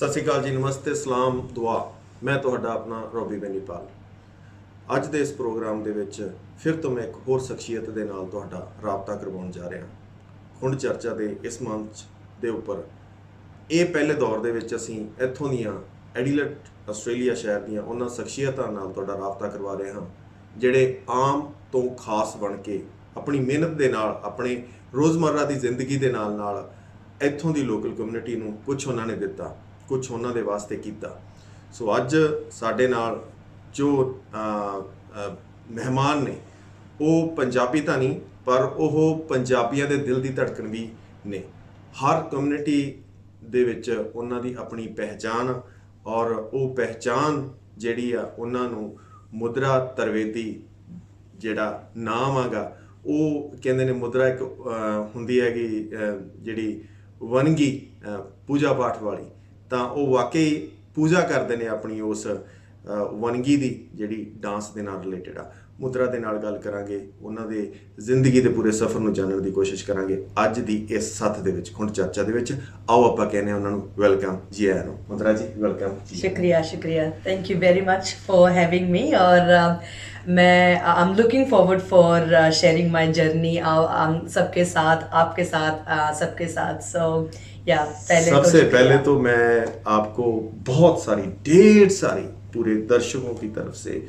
ਸਤਿ ਸ਼੍ਰੀ ਅਕਾਲ ਜੀ, ਨਮਸਤੇ, ਸਲਾਮ, ਦੁਆ। ਮੈਂ ਤੁਹਾਡਾ ਆਪਣਾ ਰੋਬੀ ਬੈਨੀਪਾਲ। ਅੱਜ ਦੇ ਇਸ ਪ੍ਰੋਗਰਾਮ ਦੇ ਵਿੱਚ ਫਿਰ ਤੋਂ ਮੈਂ ਇੱਕ ਹੋਰ ਸ਼ਖਸੀਅਤ ਦੇ ਨਾਲ ਤੁਹਾਡਾ ਰਾਬਤਾ ਕਰਵਾਉਣ ਜਾ ਰਿਹਾ। ਖੁੰਡ ਚਰਚਾ ਦੇ ਇਸ ਮੰਚ ਦੇ ਉੱਪਰ ਇਹ ਪਹਿਲੇ ਦੌਰ ਦੇ ਵਿੱਚ ਅਸੀਂ ਇੱਥੋਂ ਦੀਆਂ ਐਡੀਲੇਡ ਆਸਟ੍ਰੇਲੀਆ ਸ਼ਹਿਰ ਦੀਆਂ ਉਹਨਾਂ ਸ਼ਖਸੀਅਤਾਂ ਨਾਲ ਤੁਹਾਡਾ ਰਾਬਤਾ ਕਰਵਾ ਰਹੇ ਹਾਂ ਜਿਹੜੇ ਆਮ ਤੋਂ ਖਾਸ ਬਣ ਕੇ ਆਪਣੀ ਮਿਹਨਤ ਦੇ ਨਾਲ, ਆਪਣੇ ਰੋਜ਼ਮर्रा ਦੀ ਜ਼ਿੰਦਗੀ ਦੇ ਨਾਲ ਨਾਲ ਇੱਥੋਂ ਦੀ ਲੋਕਲ ਕਮਿਊਨਿਟੀ ਨੂੰ ਕੁਝ ਉਹਨਾਂ ਨੇ ਦਿੱਤਾ, ਕੁਝ ਉਹਨਾਂ ਦੇ ਵਾਸਤੇ ਕੀਤਾ। ਸੋ ਅੱਜ ਸਾਡੇ ਨਾਲ ਜੋ ਮਹਿਮਾਨ ਨੇ ਉਹ ਪੰਜਾਬੀ ਤਾਂ ਨਹੀਂ, ਪਰ ਉਹ ਪੰਜਾਬੀਆਂ ਦੇ ਦਿਲ ਦੀ ਧੜਕਣ ਵੀ ਨੇ। ਹਰ ਕਮਿਊਨਿਟੀ ਦੇ ਵਿੱਚ ਉਹਨਾਂ ਦੀ ਆਪਣੀ ਪਹਿਚਾਣ, ਔਰ ਉਹ ਪਹਿਚਾਣ ਜਿਹੜੀ ਆ ਉਹਨਾਂ ਨੂੰ ਮੁਦਰਾ ਤਰਵੇਦੀ ਜਿਹੜਾ ਨਾਮ ਹੈਗਾ, ਉਹ ਕਹਿੰਦੇ ਨੇ ਮੁਦਰਾ ਇੱਕ ਹੁੰਦੀ ਹੈਗੀ ਜਿਹੜੀ ਵੰਨਗੀ ਪੂਜਾ ਪਾਠ ਵਾਲੀ, ਤਾਂ ਉਹ ਵਾਕਈ ਪੂਜਾ ਕਰਦੇ ਨੇ ਆਪਣੀ ਉਸ ਵੰਨਗੀ ਦੀ ਜਿਹੜੀ ਡਾਂਸ ਦੇ ਨਾਲ ਰਿਲੇਟਡ ਆ। ਮੁਦਰਾ ਦੇ ਨਾਲ ਗੱਲ ਕਰਾਂਗੇ, ਉਹਨਾਂ ਦੇ ਜ਼ਿੰਦਗੀ ਦੇ ਪੂਰੇ ਸਫ਼ਰ ਨੂੰ ਜਾਣਨ ਦੀ ਕੋਸ਼ਿਸ਼ ਕਰਾਂਗੇ ਅੱਜ ਦੀ ਇਸ ਸੱਥ ਦੇ ਵਿੱਚ, ਖੁੰਡ ਚਰਚਾ ਦੇ ਵਿੱਚ। ਆਓ ਆਪਾਂ ਕਹਿੰਦੇ ਹਾਂ ਉਹਨਾਂ ਨੂੰ ਵੈਲਕਮ, ਜੀ ਆਇਆਂ ਨੂੰ। ਮੁਦਰਾ ਜੀ ਵੈਲਕਮ। शुक्रिया, thank you very much for having me. और मैं I am looking forward for sharing my journey सबके साथ, आपके साथ, सबके साथ। सो या सबसे पहले तो मैं आपको बहुत सारी, ढेर सारी पूरे दर्शकों की तरफ से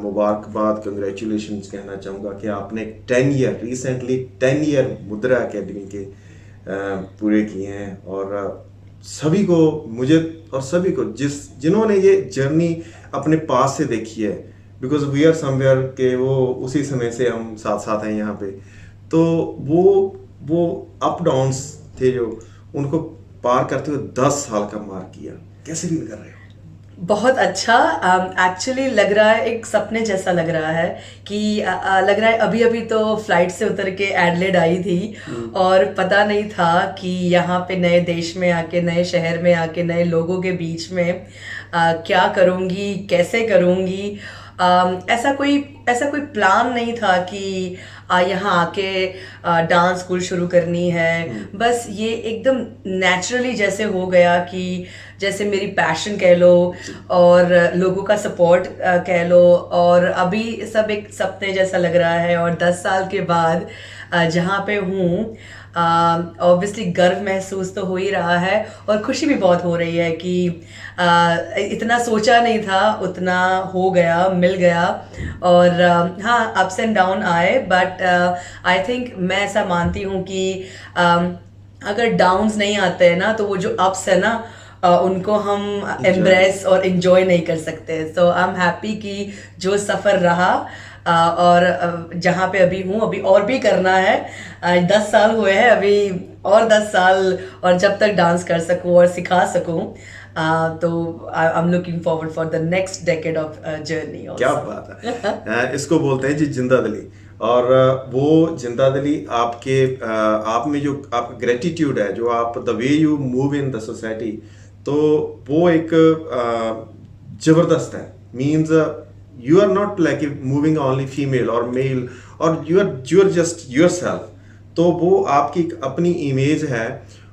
मुबारकबाद, कंग्रेचुलेशंस कहना चाहूँगा कि आपने 10 ईयर रिसेंटली 10 ईयर मुद्रा एकेडमी के पूरे किए हैं। और सभी को, मुझे और सभी को जिन्होंने ये जर्नी अपने पास से देखी है, बिकॉज वी आर समवेयर के वो उसी समय से हम साथ साथ हैं यहाँ पे, तो वो अप डाउन्स थे जो उनको पार करते हुए 10 साल का मार किया। कैसे फील कर रहे हो? बहुत अच्छा। एक्चुअली लग रहा है, एक सपने जैसा लग रहा है कि लग रहा है अभी अभी तो फ्लाइट से उतर के एडलेड आई थी और पता नहीं था कि यहाँ पे नए देश में आके, नए शहर में आके, नए लोगों के बीच में क्या करूँगी, कैसे करूँगी। ऐसा कोई प्लान नहीं था कि यहाँ आके डांस स्कूल शुरू करनी है। बस ये एकदम नेचुरली जैसे हो गया कि जैसे मेरी पैशन कह लो और लोगों का सपोर्ट कह लो, और अभी सब एक सपने जैसा लग रहा है। और 10 साल के बाद जहाँ पे हूँ, ऑब्वियसली गर्व महसूस तो हो ही रहा है और खुशी भी बहुत हो रही है कि इतना सोचा नहीं था, उतना हो गया, मिल गया। और हाँ, अप्स एंड डाउन आए, बट आई थिंक मैं ऐसा मानती हूँ कि अगर डाउन्स नहीं आते हैं ना, तो वो जो अप्स है ना, उनको हम एम्ब्रेस और इन्जॉय नहीं कर सकते। सो आई एम हैप्पी कि जो सफ़र रहा और जहाँ पे अभी हूँ, अभी और भी करना है। 10 साल हुए हैं, अभी और 10 साल, और जब तक डांस कर सकूँ और सिखा सकूँ, तो I am looking forward for the next decade of journey. क्या बात है। इसको बोलते हैं जी जिंदा दिली। और वो जिंदा दिली आपके आप में जो आप ग्रेटिट्यूड है, जो आप the way you move in the society, तो वो एक ज़बरदस्त है। Means you are not like moving only female or male, और you are just yourself। तो वो आपकी अपनी इमेज है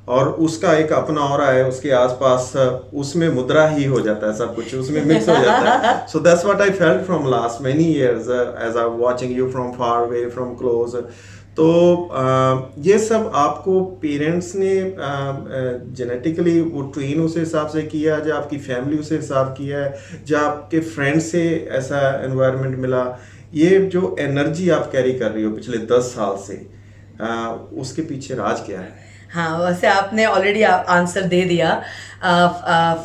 और उसका एक अपना ऑरा है, उसके आसपास उसमें मुद्रा ही हो जाता है, सब कुछ उसमें मिक्स हो जाता है। So that's what I felt from last many years as I'm watching you from far away, from close। तो ये सब आपको पेरेंट्स ने जेनेटिकली वो ट्रेन उस हिसाब से किया, जो आपकी फैमिली उस हिसाब किया है, जो आपके फ्रेंड से ऐसा एनवायरनमेंट मिला, ये जो एनर्जी आप कैरी कर रही हो पिछले 10 साल से, उसके पीछे राज क्या है? हाँ, वैसे आपने ऑलरेडी आंसर दे दिया।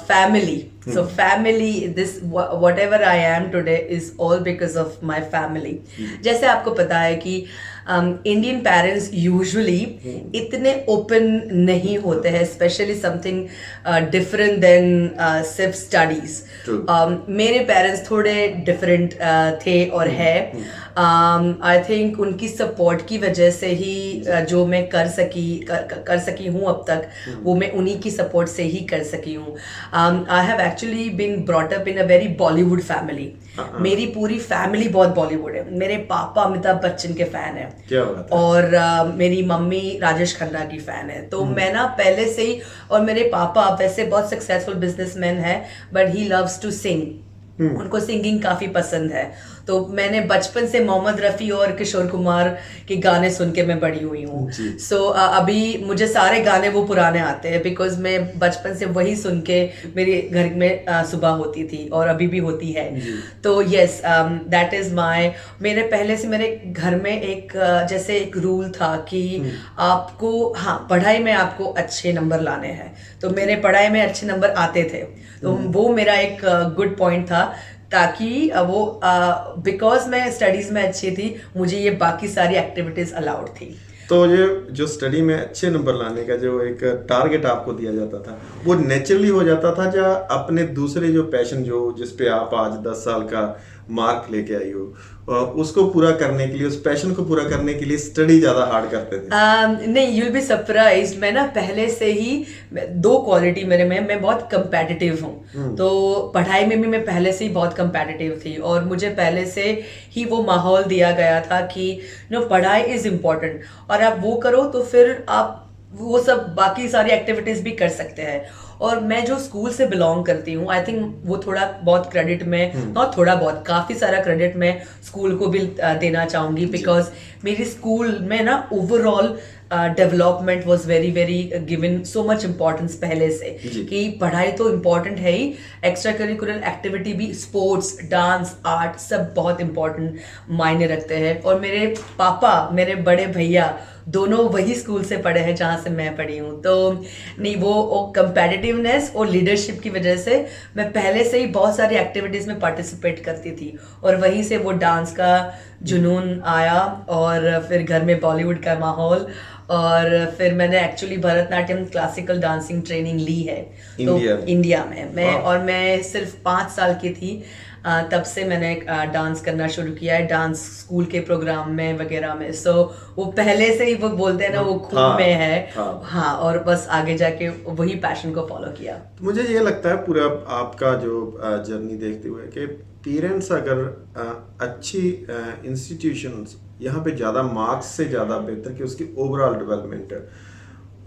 Family, so family, this whatever I am today is all because of my family। जैसे आपको पता है कि इंडियन पेरेंट्स यूजुअली इतने ओपन नहीं होते हैं, स्पेशली समथिंग डिफरेंट देन सिर्फ स्टडीज। मेरे पेरेंट्स थोड़े डिफरेंट थे और है। आई थिंक उनकी सपोर्ट की वजह से ही जो मैं कर सकी हूँ अब तक, वो मैं उन्हीं की सपोर्ट से ही कर सकी हूँ। I have actually been brought up in a very Bollywood family. मेरी पूरी फैमिली बहुत बॉलीवुड है। मेरे पापा अमिताभ बच्चन के फैन है, क्या बात है। और मेरी मम्मी राजेश खन्ना की फैन है। तो मैं ना पहले से ही, और मेरे पापा वैसे बहुत सक्सेसफुल बिजनेसमैन है, but he loves to sing, उनको सिंगिंग काफी पसंद है। तो मैंने बचपन से मोहम्मद रफ़ी और किशोर कुमार के गाने सुन के मैं बड़ी हुई हूँ। जी। सो अभी मुझे सारे गाने वो पुराने आते हैं, बिकॉज मैं बचपन से वही सुन के मेरे घर में सुबह होती थी, और अभी भी होती है। तो यस, दैट इज माय, मेरे पहले से मेरे घर में एक जैसे एक रूल था कि आपको, हाँ, पढ़ाई में आपको अच्छे नंबर लाने हैं। तो मेरे पढ़ाई में अच्छे नंबर आते थे, तो वो मेरा एक गुड पॉइंट था, ताकि वो बिकॉज मैं स्टडीज में अच्छी थी, मुझे ये बाकी सारी एक्टिविटीज अलाउड थी। तो ये जो स्टडी में अच्छे नंबर लाने का जो एक टारगेट आपको दिया जाता था, वो नेचुरली हो जाता था, या अपने दूसरे जो पैशन जो जिस पे आप आज 10 साल का मार्क लेके आई हो, उसको पूरा करने के लिए, उस पैशन को पूरा करने के लिए स्टडी ज्यादा हार्ड करते थे? नहीं, यूल बी सरप्राइज, मैं ना पहले से ही दो क्वालिटी मेरे में, मैं बहुत कंपेटिटिव हूँ। तो पढ़ाई में भी मैं पहले से ही बहुत कंपेटिटिव थी, और मुझे पहले से ही वो माहौल दिया गया था कि पढ़ाई इज इम्पोर्टेंट, और आप वो करो तो फिर आप वो सब बाकी सारी एक्टिविटीज भी कर सकते हैं। और मैं जो स्कूल से बिलोंग करती हूँ, आई थिंक वो थोड़ा बहुत क्रेडिट में, नॉट थोड़ा बहुत, काफी सारा क्रेडिट मैं स्कूल को भी देना चाहूंगी, बिकॉज मेरी स्कूल में ना overall development was very very given so much importance पहले से, कि पढ़ाई तो इम्पोर्टेंट है ही, एक्स्ट्रा करिकुलर एक्टिविटी भी, स्पोर्ट्स, डांस, आर्ट, सब बहुत इम्पोर्टेंट मायने रखते हैं। और मेरे पापा, मेरे बड़े भैया दोनों वही स्कूल से पढ़े हैं जहाँ से मैं पढ़ी हूँ। तो नहीं, वो कंपेटिटिवनेस और लीडरशिप की वजह से मैं पहले से ही बहुत सारी एक्टिविटीज में पार्टिसिपेट करती थी, और वहीं से वो डांस का जुनून आया, और फिर घर में बॉलीवुड का माहौल, और फिर मैंने actually Bharatanatyam classical dancing training ली है तो इंडिया में मैं, और मैं सिर्फ 5 साल की थी तब से मैंने डांस करना शुरू किया है, डांस स्कूल के प्रोग्राम में वगैरह में। सो वो पहले से ही वो बोलते हैं ना, वो खून में है। हाँ, और बस आगे जाके वही पैशन को फॉलो किया। तो मुझे ये लगता है पूरा आपका जो जर्नी देखते हुए कि पेरेंट्स अगर अच्छी इंस्टीट्यूशंस यहाँ पे ज़्यादा मार्क्स से ज़्यादा बेहतर कि उसकी ओवरऑल डेवलपमेंट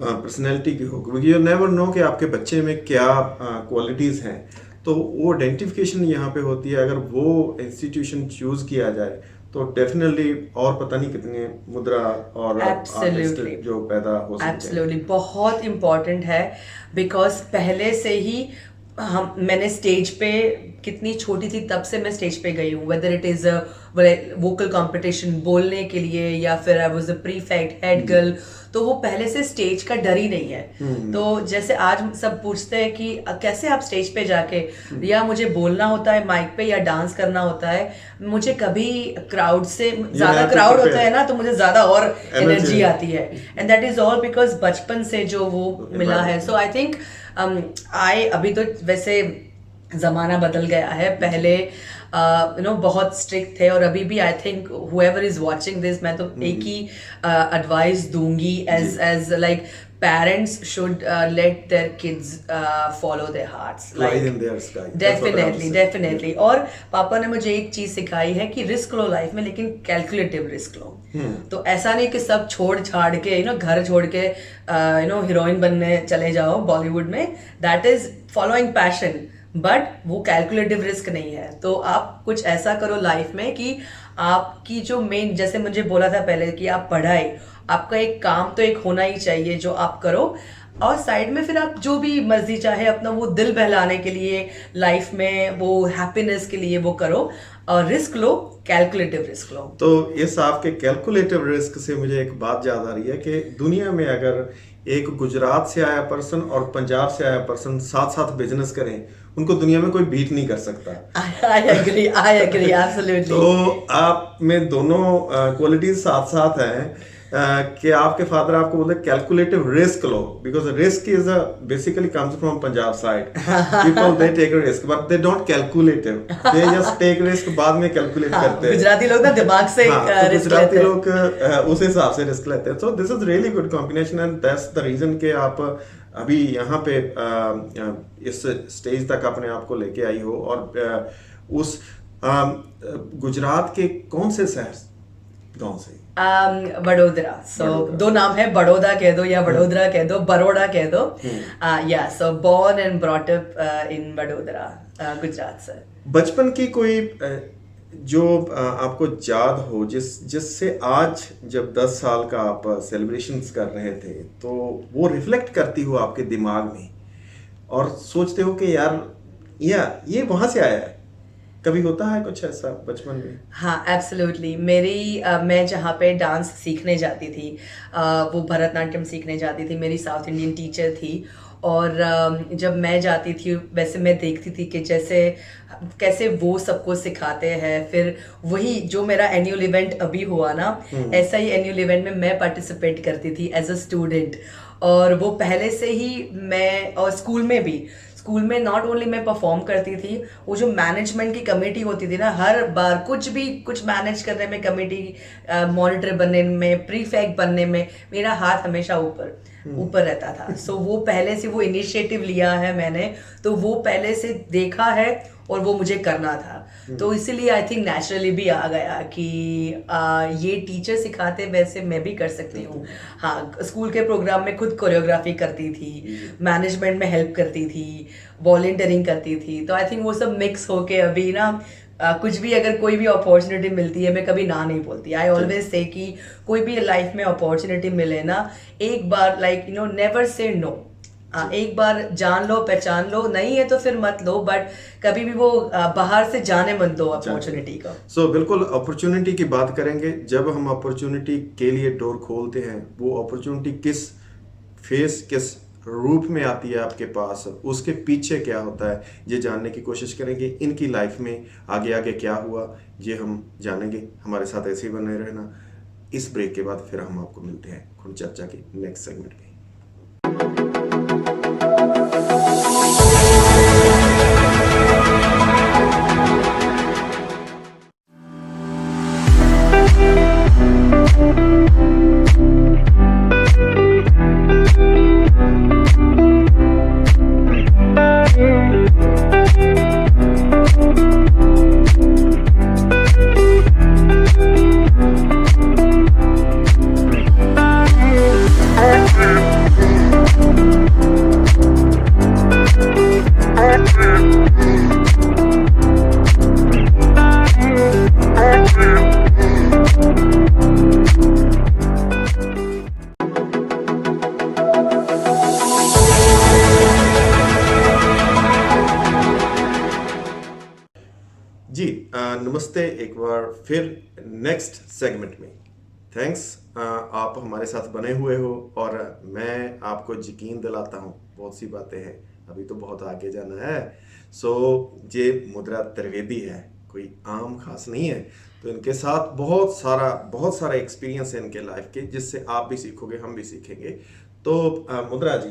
पर्सनैलिटी की हो, क्योंकि यू नेवर नो कि आपके बच्चे में क्या क्वालिटीज़ हैं, तो वो आइडेंटिफिकेशन यहाँ पे होती है। अगर वो इंस्टीट्यूशन चूज किया जाए तो डेफिनेटली और पता नहीं कितने मुद्रा और आर्टिस्ट जो पैदा हो सकते हैं। एब्सोल्युटली, बहुत इम्पोर्टेंट है, बिकॉज पहले से ही मैंने स्टेज पे, कितनी छोटी थी तब से मैं स्टेज पे गई हूँ, whether it is vocal competition बोलने के लिए, या फिर I was a prefect, head girl, तो वो पहले से स्टेज का डर ही नहीं है। तो जैसे आज सब पूछते हैं कि कैसे आप स्टेज पे जाके, या मुझे बोलना होता है माइक पे या डांस करना होता है, मुझे कभी क्राउड से ज्यादा क्राउड होता है ना, तो मुझे ज्यादा और एनर्जी आती है, and that is all because बचपन से जो वो मिला है। सो आई थिंक अभी तो वैसे जमाना बदल गया है, पहले बहुत स्ट्रिक्ट थे, और अभी भी I think whoever is watching this, मैं तो एक ही एडवाइस दूंगी, as like parents should let their kids follow their hearts, definitely. और पापा ने मुझे एक चीज सिखाई है कि रिस्क लो लाइफ में, लेकिन कैलकुलेटिव रिस्क लो। तो ऐसा नहीं कि सब छोड़ छाड़ के घर छोड़ के हीरोइन बनने चले जाओ बॉलीवुड में, that is following passion, but वो कैलकुलेटिव रिस्क नहीं है। तो आप कुछ ऐसा करो लाइफ में कि आपकी जो मेन, जैसे मुझे बोला था पहले कि आप पढ़ाई, आपका एक काम तो एक होना ही चाहिए जो आप करो, और साइड में फिर आप जो भी मर्जी चाहे अपना वो दिल बहलाने के लिए, लाइफ में वो हैप्पीनेस के लिए वो करो, और रिस्क लो, कैलकुलेटिव रिस्क लो। तो इस आपके कैलकुलेटिव रिस्क से मुझे एक बात याद आ रही है कि दुनिया में अगर एक गुजरात से आया पर्सन और पंजाब से आया पर्सन साथ साथ बिजनेस करें, उनको दुनिया में कोई बीट नहीं कर सकता। I agree, absolutely। तो आप में दोनों क्वालिटीज साथ साथ हैं कि आपके फादर आपको बोलते कैलकुलेटिव रिस्क लो, because risk is basically comes from Punjab side, people they take risk but they don't calculative, they just take risk, बाद में कैलकुलेट करते हैं। गुजराती लोग ना दिमाग से तो गुजराती लोग उस हिसाब से रिस्क लेते हैं। So this is really good combination, and that's the reason कि आप अभी यहाँ पे इस स्टेज तक अपने आप को लेके आई हो, और उस गुजरात के कौन से शहर गांव से? वडोदरा। सो वडोदरा। दो नाम है, बड़ौदा कह दो या वडोदरा कह दो, बरोड़ा कह दो। या so born and brought up in Vadodara, Gujarat से। बचपन की कोई जो आपको याद हो, जिससे आज जब 10 साल का आप सेलिब्रेशंस कर रहे थे तो वो रिफ्लेक्ट करती हो आपके दिमाग में और सोचते हो कि यार ये वहां से आया है? कभी होता है कुछ ऐसा बचपन में? हाँ, एब्सोल्युटली। मैं जहाँ पे डांस सीखने जाती थी, वो भरतनाट्यम सीखने जाती थी, मेरी साउथ इंडियन टीचर थी। और जब मैं जाती थी वैसे मैं देखती थी कि कैसे वो सबको सिखाते हैं। फिर वही जो मेरा एनुअल इवेंट अभी हुआ ना, ऐसा ही एनुअल इवेंट में मैं पार्टिसिपेट करती थी एज अ स्टूडेंट। और वो पहले से ही और स्कूल में नॉट ओनली मैं परफॉर्म करती थी, वो जो मैनेजमेंट की कमेटी होती थी ना, हर बार कुछ मैनेज करने में, कमेटी मॉनिटर बनने में, प्रीफेक्ट बनने में, मेरा हाथ हमेशा ऊपर रहता था। सो वो पहले से वो इनिशिएटिव लिया है मैंने, तो वो पहले से देखा है और वो मुझे करना था। तो इसीलिए आई थिंक नेचुरली भी आ गया कि ये टीचर सिखाते वैसे मैं भी कर सकती हूँ। हाँ, स्कूल के प्रोग्राम में खुद कोरियोग्राफी करती थी, मैनेजमेंट में हेल्प करती थी, वॉलंटियरिंग करती थी। तो आई थिंक वो सब मिक्स होके अभी ना कुछ भी अगर कोई भी अपॉर्चुनिटी मिलती है, मैं कभी ना नहीं बोलती। आई ऑलवेज से कि कोई भी लाइफ में अपॉर्चुनिटी मिले ना, एक बार नेवर से नो। एक बार जान लो, पहचान लो, नहीं है तो फिर मत लो, बट कभी भी वो बाहर से जाने मत दो अपॉर्चुनिटी को। सो बिल्कुल अपॉर्चुनिटी की बात करेंगे। जब हम अपॉर्चुनिटी के लिए डोर खोलते हैं, वो अपॉर्चुनिटी किस रूप में आती है आपके पास, उसके पीछे क्या होता है, ये जानने की कोशिश करेंगे। इनकी लाइफ में आगे आगे क्या हुआ ये हम जानेंगे। हमारे साथ ऐसे ही बने रहना। इस ब्रेक के बाद फिर हम आपको मिलते हैं खुद चर्चा के नेक्स्ट सेगमेंट में। जी नमस्ते एक बार फिर नेक्स्ट सेगमेंट में। थैंक्स, आप हमारे साथ बने हुए हो और मैं आपको यकीन दिलाता हूँ बहुत सी बातें हैं, अभी तो बहुत आगे जाना है। सो ये मुद्रा त्रिवेदी है, कोई आम खास नहीं है। तो इनके साथ बहुत सारा एक्सपीरियंस है इनके लाइफ के, जिससे आप भी सीखोगे, हम भी सीखेंगे। तो मुद्रा जी,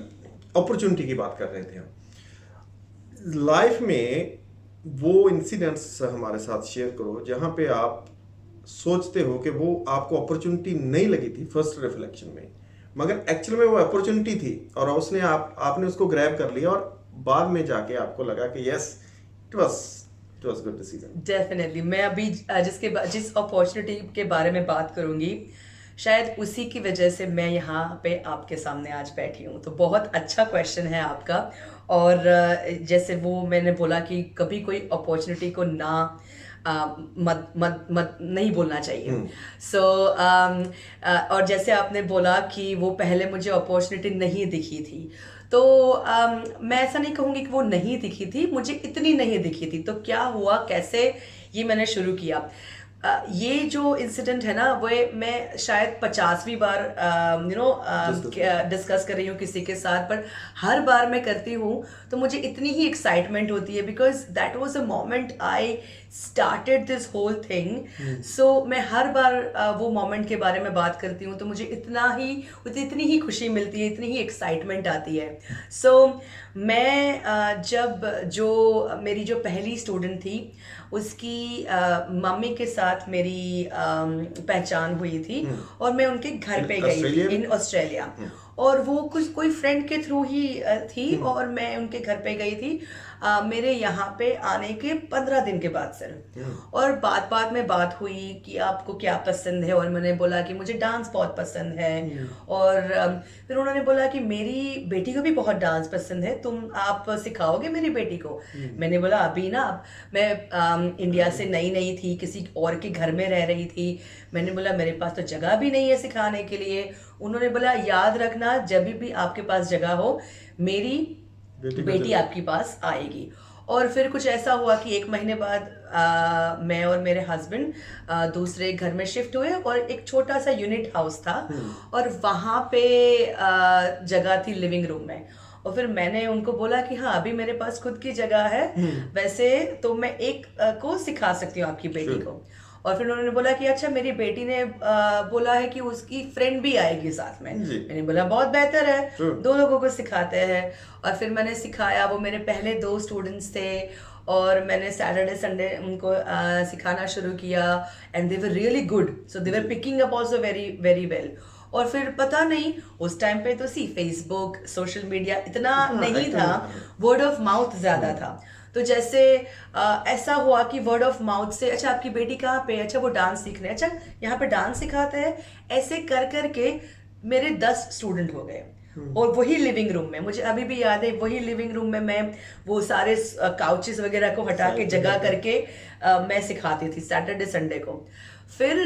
अपॉर्चुनिटी की बात कर रहे थे हम। लाइफ में वो इंसिडेंट्स हमारे साथ शेयर करो जहां पे आप सोचते हो कि वो आपको अपॉर्चुनिटी नहीं लगी थी फर्स्ट रिफ्लेक्शन में, मगर एक्चुअल में वो अपॉर्चुनिटी थी और आपने उसको ग्रैब कर लिया और बाद में जाके आपको लगा कि yes, it was good decision. Definitely. मैं अभी जिस अपॉर्चुनिटी के बारे में बात करूंगी, शायद उसी की वजह से मैं यहाँ पे आपके सामने आज बैठी हूँ। तो बहुत अच्छा क्वेश्चन है आपका। और जैसे वो मैंने बोला कि कभी कोई अपॉर्चुनिटी को ना मत नहीं बोलना चाहिए। सो और जैसे आपने बोला कि वो पहले मुझे अपॉर्चुनिटी नहीं दिखी थी, तो मैं ऐसा नहीं कहूँगी कि वो नहीं दिखी थी, मुझे इतनी नहीं दिखी थी। तो क्या हुआ, कैसे ये मैंने शुरू किया। ये जो इंसिडेंट है ना, वो मैं शायद 50वीं बार डिस्कस कर रही हूँ किसी के साथ, पर हर बार मैं करती हूँ तो मुझे इतनी ही एक्साइटमेंट होती है, because that was a moment I started this whole thing. So मैं हर बार वो मोमेंट के बारे में बात करती हूँ तो मुझे इतनी ही खुशी मिलती है, इतनी ही एक्साइटमेंट आती है। सो मैं जब मेरी जो पहली स्टूडेंट थी, उसकी मम्मी के साथ मेरी पहचान हुई थी और मैं उनके घर पे गई थी इन ऑस्ट्रेलिया। और वो कुछ कोई फ्रेंड के थ्रू ही थी, और मैं उनके घर पे गई थी मेरे यहाँ पे आने के 15 दिन के बाद सर। और बात बात में बात हुई कि आपको क्या पसंद है, और मैंने बोला कि मुझे डांस बहुत पसंद है। और फिर उन्होंने बोला कि मेरी बेटी को भी बहुत डांस पसंद है, तुम आप सिखाओगे मेरी बेटी को? मैंने बोला अभी ना मैं इंडिया से नई नई थी, किसी और के घर में रह रही थी। मैंने बोला मेरे पास तो जगह भी नहीं है सिखाने के लिए। उन्होंने बोला याद रखना, जब भी आपके पास जगह हो मेरी बेटी आपके पास आएगी। और फिर कुछ ऐसा हुआ कि 1 महीने बाद मैं और मेरे हस्बैंड दूसरे घर में शिफ्ट हुए, और एक छोटा सा यूनिट हाउस था, और वहाँ पे जगह थी लिविंग रूम में। और फिर मैंने उनको बोला कि हाँ अभी मेरे पास खुद की जगह है, वैसे तो मैं एक को सिखा सकती हूँ आपकी बेटी को। और फिर उन्होंने बोला कि अच्छा मेरी बेटी ने बोला है कि उसकी फ्रेंड भी आएगी साथ में। मैंने बोला बहुत बेहतर है, 2 लोगों को सिखाते हैं। और फिर मैंने सिखाया, वो मेरे पहले 2 स्टूडेंट्स थे, और मैंने सैटरडे संडे उनको सिखाना शुरू किया, and they were really good, so they were picking up also very very well. और फिर पता नहीं उस टाइम पे तो फेसबुक सोशल मीडिया इतना नहीं था, वर्ड ऑफ माउथ ज्यादा था। तो जैसे ऐसा हुआ कि वर्ड ऑफ माउथ से अच्छा आपकी बेटी कहाँ पे, अच्छा वो डांस सीखने, अच्छा यहाँ पे डांस सिखाते हैं, ऐसे कर करके मेरे 10 स्टूडेंट हो गए। और वही लिविंग रूम में, मुझे अभी भी याद है, वही लिविंग रूम में मैं वो सारे काउचेस वगैरह को हटा के जगह करके मैं सिखाती थी सैटरडे संडे को। फिर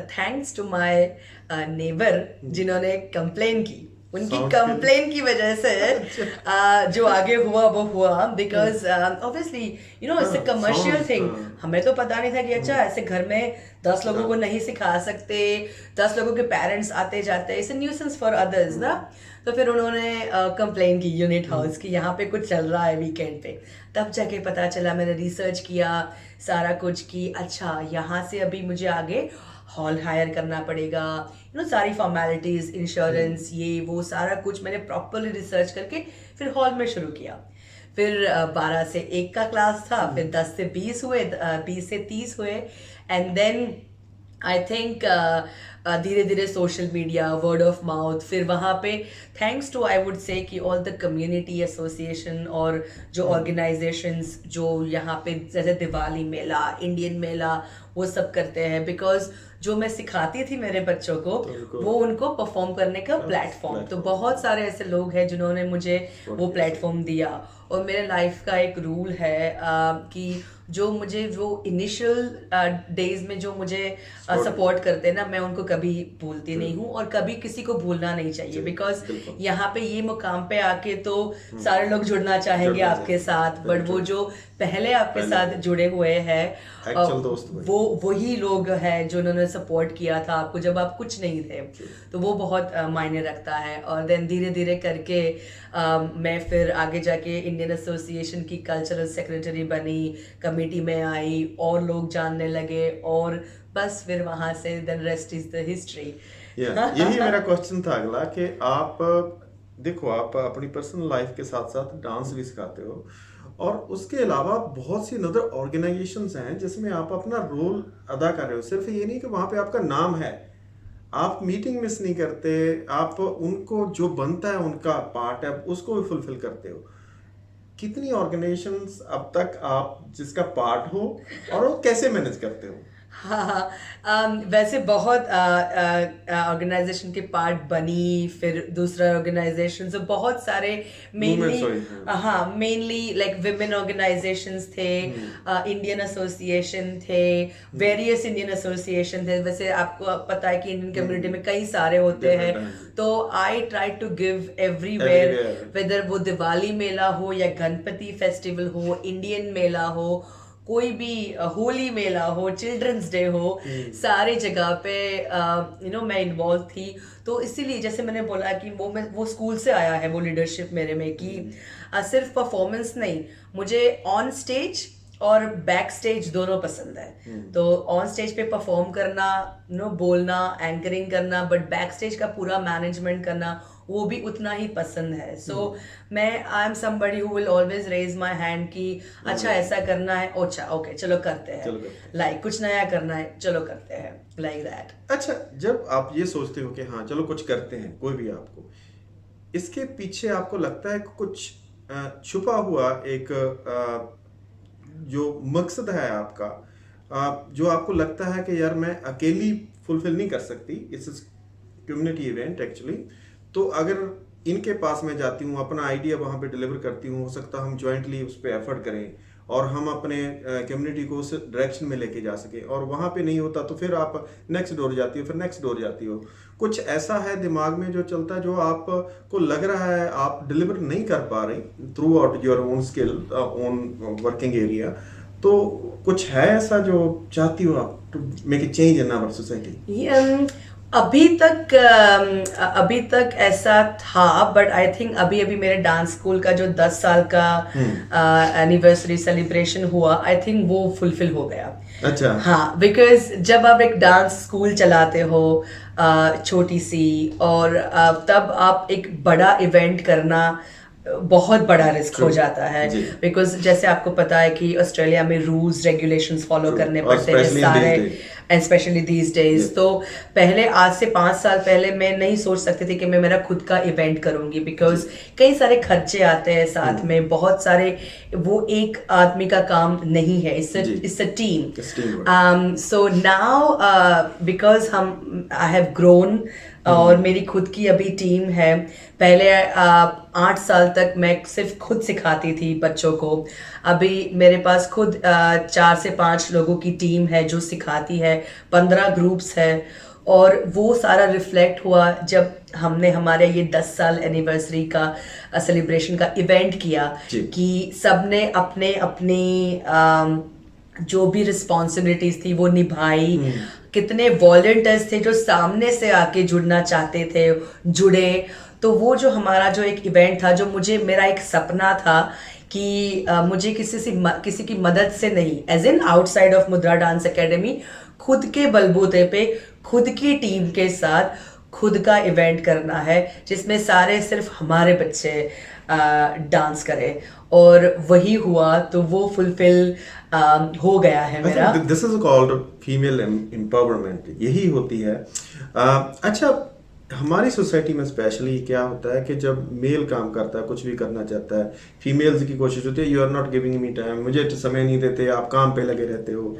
थैंक्स टू माय नेबर जिन्होंने कंप्लेन की, उनकी कंप्लेन की वजह से जो आगे हुआ वो हुआ, because obviously you know it's a commercial thing. हमें तो पता नहीं था कि अच्छा ऐसे घर में 10 लोगों को नहीं सिखा सकते, 10 लोगों के पेरेंट्स आते जाते, it's a nuisance for others ना। तो फिर उन्होंने कंप्लेन की यूनिट हाउस की, यहाँ पे कुछ चल रहा है वीकेंड पे। तब जाके पता चला, मैंने रिसर्च किया सारा कुछ कि अच्छा यहाँ से अभी मुझे आगे हॉल हायर करना पड़ेगा, यू नो सारी फॉर्मेलिटीज, इंश्योरेंस, ये वो सारा कुछ मैंने प्रॉपरली रिसर्च करके फिर हॉल में शुरू किया। फिर 12 से 1 का क्लास था, फिर 10 से 20 हुए, 20 से 30 हुए, एंड देन आई थिंक धीरे धीरे social media, word of mouth, फिर वहाँ पे thanks to I would say कि ऑल द कम्युनिटी एसोसिएशन और जो ऑर्गेनाइजेशंस जो यहाँ पे जैसे दिवाली मेला, इंडियन मेला, वो सब करते हैं, बिकॉज जो मैं सिखाती थी मेरे बच्चों को वो उनको परफॉर्म करने का प्लेटफॉर्म। तो बहुत सारे ऐसे लोग हैं जिन्होंने मुझे वो प्लेटफॉर्म दिया। और मेरे लाइफ का एक रूल है कि जो मुझे वो इनिशियल डेज में जो मुझे सपोर्ट करते हैं ना, मैं उनको कभी भूलती नहीं हूँ, और कभी किसी को भूलना नहीं चाहिए, बिकॉज यहाँ पे ये मुकाम पे आके तो सारे लोग जुड़ना चाहेंगे आपके साथ, बट वो जो पहले आपके साथ जुड़े हुए हैं वो वही लोग हैं जो उन्होंने सपोर्ट किया था आपको जब आप कुछ नहीं थे, तो वो बहुत मायने रखता है। और देन धीरे धीरे करके मैं फिर आगे जाके इंडियन एसोसिएशन की कल्चरल सेक्रेटरी बनी, कमेटी में आई, और लोग जानने लगे, और बस फिर वहां से then rest is the history. यही मेरा क्वेश्चन था अगला कि आप देखो, आप अपनी पर्सनल लाइफ के साथ साथ डांस भी सिखाते हो, और उसके अलावा बहुत सी अदर ऑर्गेनाइजेशंस हैं जिसमें आप अपना रोल अदा कर रहे हो। सिर्फ ये नहीं कि वहाँ पे आपका नाम है, आप मीटिंग मिस नहीं करते, आप उनको जो बनता है उनका पार्ट है उसको भी फुलफिल करते हो। कितनी ऑर्गेनाइजेशंस अब तक आप जिसका पार्ट हो, और वो कैसे मैनेज करते हो? हाँ, वैसे बहुत ऑर्गेनाइजेशन के पार्ट बनी, फिर दूसरा ऑर्गेनाइजेशन, तो बहुत सारे मेनली लाइक विमेन ऑर्गेनाइजेशंस थे, इंडियन एसोसिएशन थे, वेरियस इंडियन एसोसिएशन थे। वैसे आपको पता है कि इंडियन कम्युनिटी में कई सारे होते हैं, तो I try to give everywhere, whether वो दिवाली मेला हो या गणपति फेस्टिवल हो, इंडियन मेला हो, कोई भी होली मेला हो, चिल्ड्रंस डे हो, सारी जगह पे यू नो मैं इन्वॉल्व थी। तो इसीलिए जैसे मैंने बोला कि वो स्कूल से आया है वो लीडरशिप मेरे में, कि सिर्फ परफॉर्मेंस नहीं, मुझे ऑन स्टेज और बैक स्टेज दोनों पसंद है। तो ऑन स्टेज पे परफॉर्म करना, बोलना, एंकरिंग करना, बट बैक स्टेज का पूरा मैनेजमेंट करना वो भी उतना ही पसंद है। सो मैं I am somebody who will always raise my hand कि अच्छा ऐसा करना है, अच्छा ओके चलो करते हैं, लाइक कुछ नया करना है चलो करते हैं, लाइक दैट। अच्छा, जब आप ये सोचते हो कि हाँ चलो कुछ करते हैं, कोई भी आपको इसके पीछे आपको लगता है कि कुछ छुपा हुआ एक जो मकसद है आपका, जो आपको लगता है कि यार मैं अकेली फुलफिल नहीं कर सकती, इट्स कम्युनिटी इवेंट एक्चुअली, तो अगर इनके पास मैं जाती हूँ, अपना आइडिया वहाँ पे डिलीवर करती हूँ, हो सकता है हम जॉइंटली उस पर एफर्ट करें और हम अपने कम्युनिटी को उस डायरेक्शन में लेके जा सके, और वहाँ पे नहीं होता तो फिर आप नेक्स्ट डोर जाती हो, फिर नेक्स्ट डोर जाती हो। कुछ ऐसा है दिमाग में जो चलता है, जो आपको लग रहा है आप डिलीवर नहीं कर पा रही throughout your own skill, own working area, तो कुछ है ऐसा जो चाहती हो आप to make a change in our society? अभी तक ऐसा था, बट आई थिंक अभी अभी मेरे डांस स्कूल का जो 10 साल का एनिवर्सरी सेलिब्रेशन हुआ, आई थिंक वो फुलफिल हो गया। अच्छा। हाँ, बिकॉज जब आप एक डांस स्कूल चलाते हो छोटी सी, और तब आप एक बड़ा इवेंट करना बहुत बड़ा रिस्क हो जाता है, बिकॉज जैसे आपको पता है कि ऑस्ट्रेलिया में रूल्स रेगुलेशंस फॉलो करने पड़ते हैं सारे, स्पेशली दीज डेज। तो पहले, आज से 5 साल पहले मैं नहीं सोच सकती थी कि मैं मेरा खुद का इवेंट करूंगी, बिकॉज कई सारे खर्चे आते हैं साथ में, बहुत सारे, वो एक आदमी का काम नहीं है, it's a team. So now because I have grown और मेरी खुद की अभी टीम है। पहले 8 साल तक मैं सिर्फ खुद सिखाती थी बच्चों को, अभी मेरे पास खुद 4 से 5 लोगों की टीम है जो सिखाती है, 15 ग्रुप्स है, और वो सारा रिफ्लेक्ट हुआ जब हमने हमारे ये 10 साल एनिवर्सरी का सेलिब्रेशन का इवेंट किया, कि सबने अपने अपनी जो भी रिस्पॉन्सिबिलिटीज थी वो निभाई। कितने वॉलंटियर्स थे जो सामने से आके जुड़ना चाहते थे, जुड़े। तो वो जो हमारा जो एक इवेंट था, जो मेरा एक सपना था कि मुझे किसी की मदद से नहीं, एज इन आउटसाइड ऑफ मुद्रा डांस एकेडमी, खुद के बलबूते पे, खुद की टीम के साथ खुद का इवेंट करना है, जिसमें सारे सिर्फ हमारे बच्चे डांस करें, और वही हुआ, तो वो फुलफिल हो गया है मेरा। This is called female empowerment, यही होती है। अच्छा, हमारी सोसाइटी में स्पेशली क्या होता है कि जब मेल काम करता है, कुछ भी करना चाहता है, फीमेल्स की कोशिश होती है, you are not giving me time, मुझे समय नहीं देते, आप काम पे लगे रहते हो।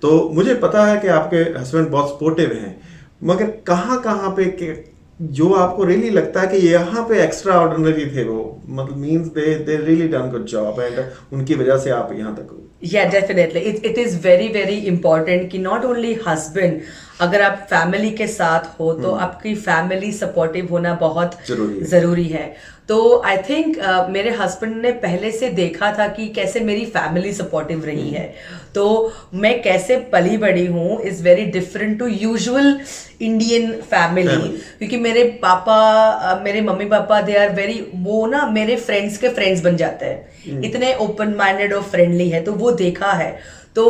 तो मुझे पता है कि आपके हस्बैंड बहुत सपोर्टिव हैं, मगर कहाँ कहाँ पे जो आपको रियली लगता है कि यहाँ पे एक्स्ट्रा ऑर्डिनरी थे वो, मतलब means they really done good job, and उनकी वजह से आप यहाँ तक हो? Yeah, definitely. It is very very important कि not only husband, अगर आप फैमिली के साथ हो तो आपकी फैमिली सपोर्टिव होना बहुत जरूरी है। तो आई थिंक मेरे हस्बैंड ने पहले से देखा था कि कैसे मेरी फैमिली सपोर्टिव रही है, तो मैं कैसे पली बड़ी हूँ is very different to usual Indian family, क्योंकि मेरे पापा, मेरे mummy papa, they are very, वो ना मेरे फ्रेंड्स के फ्रेंड्स बन जाते हैं, इतने ओपन माइंडेड और फ्रेंडली है, तो वो देखा है। तो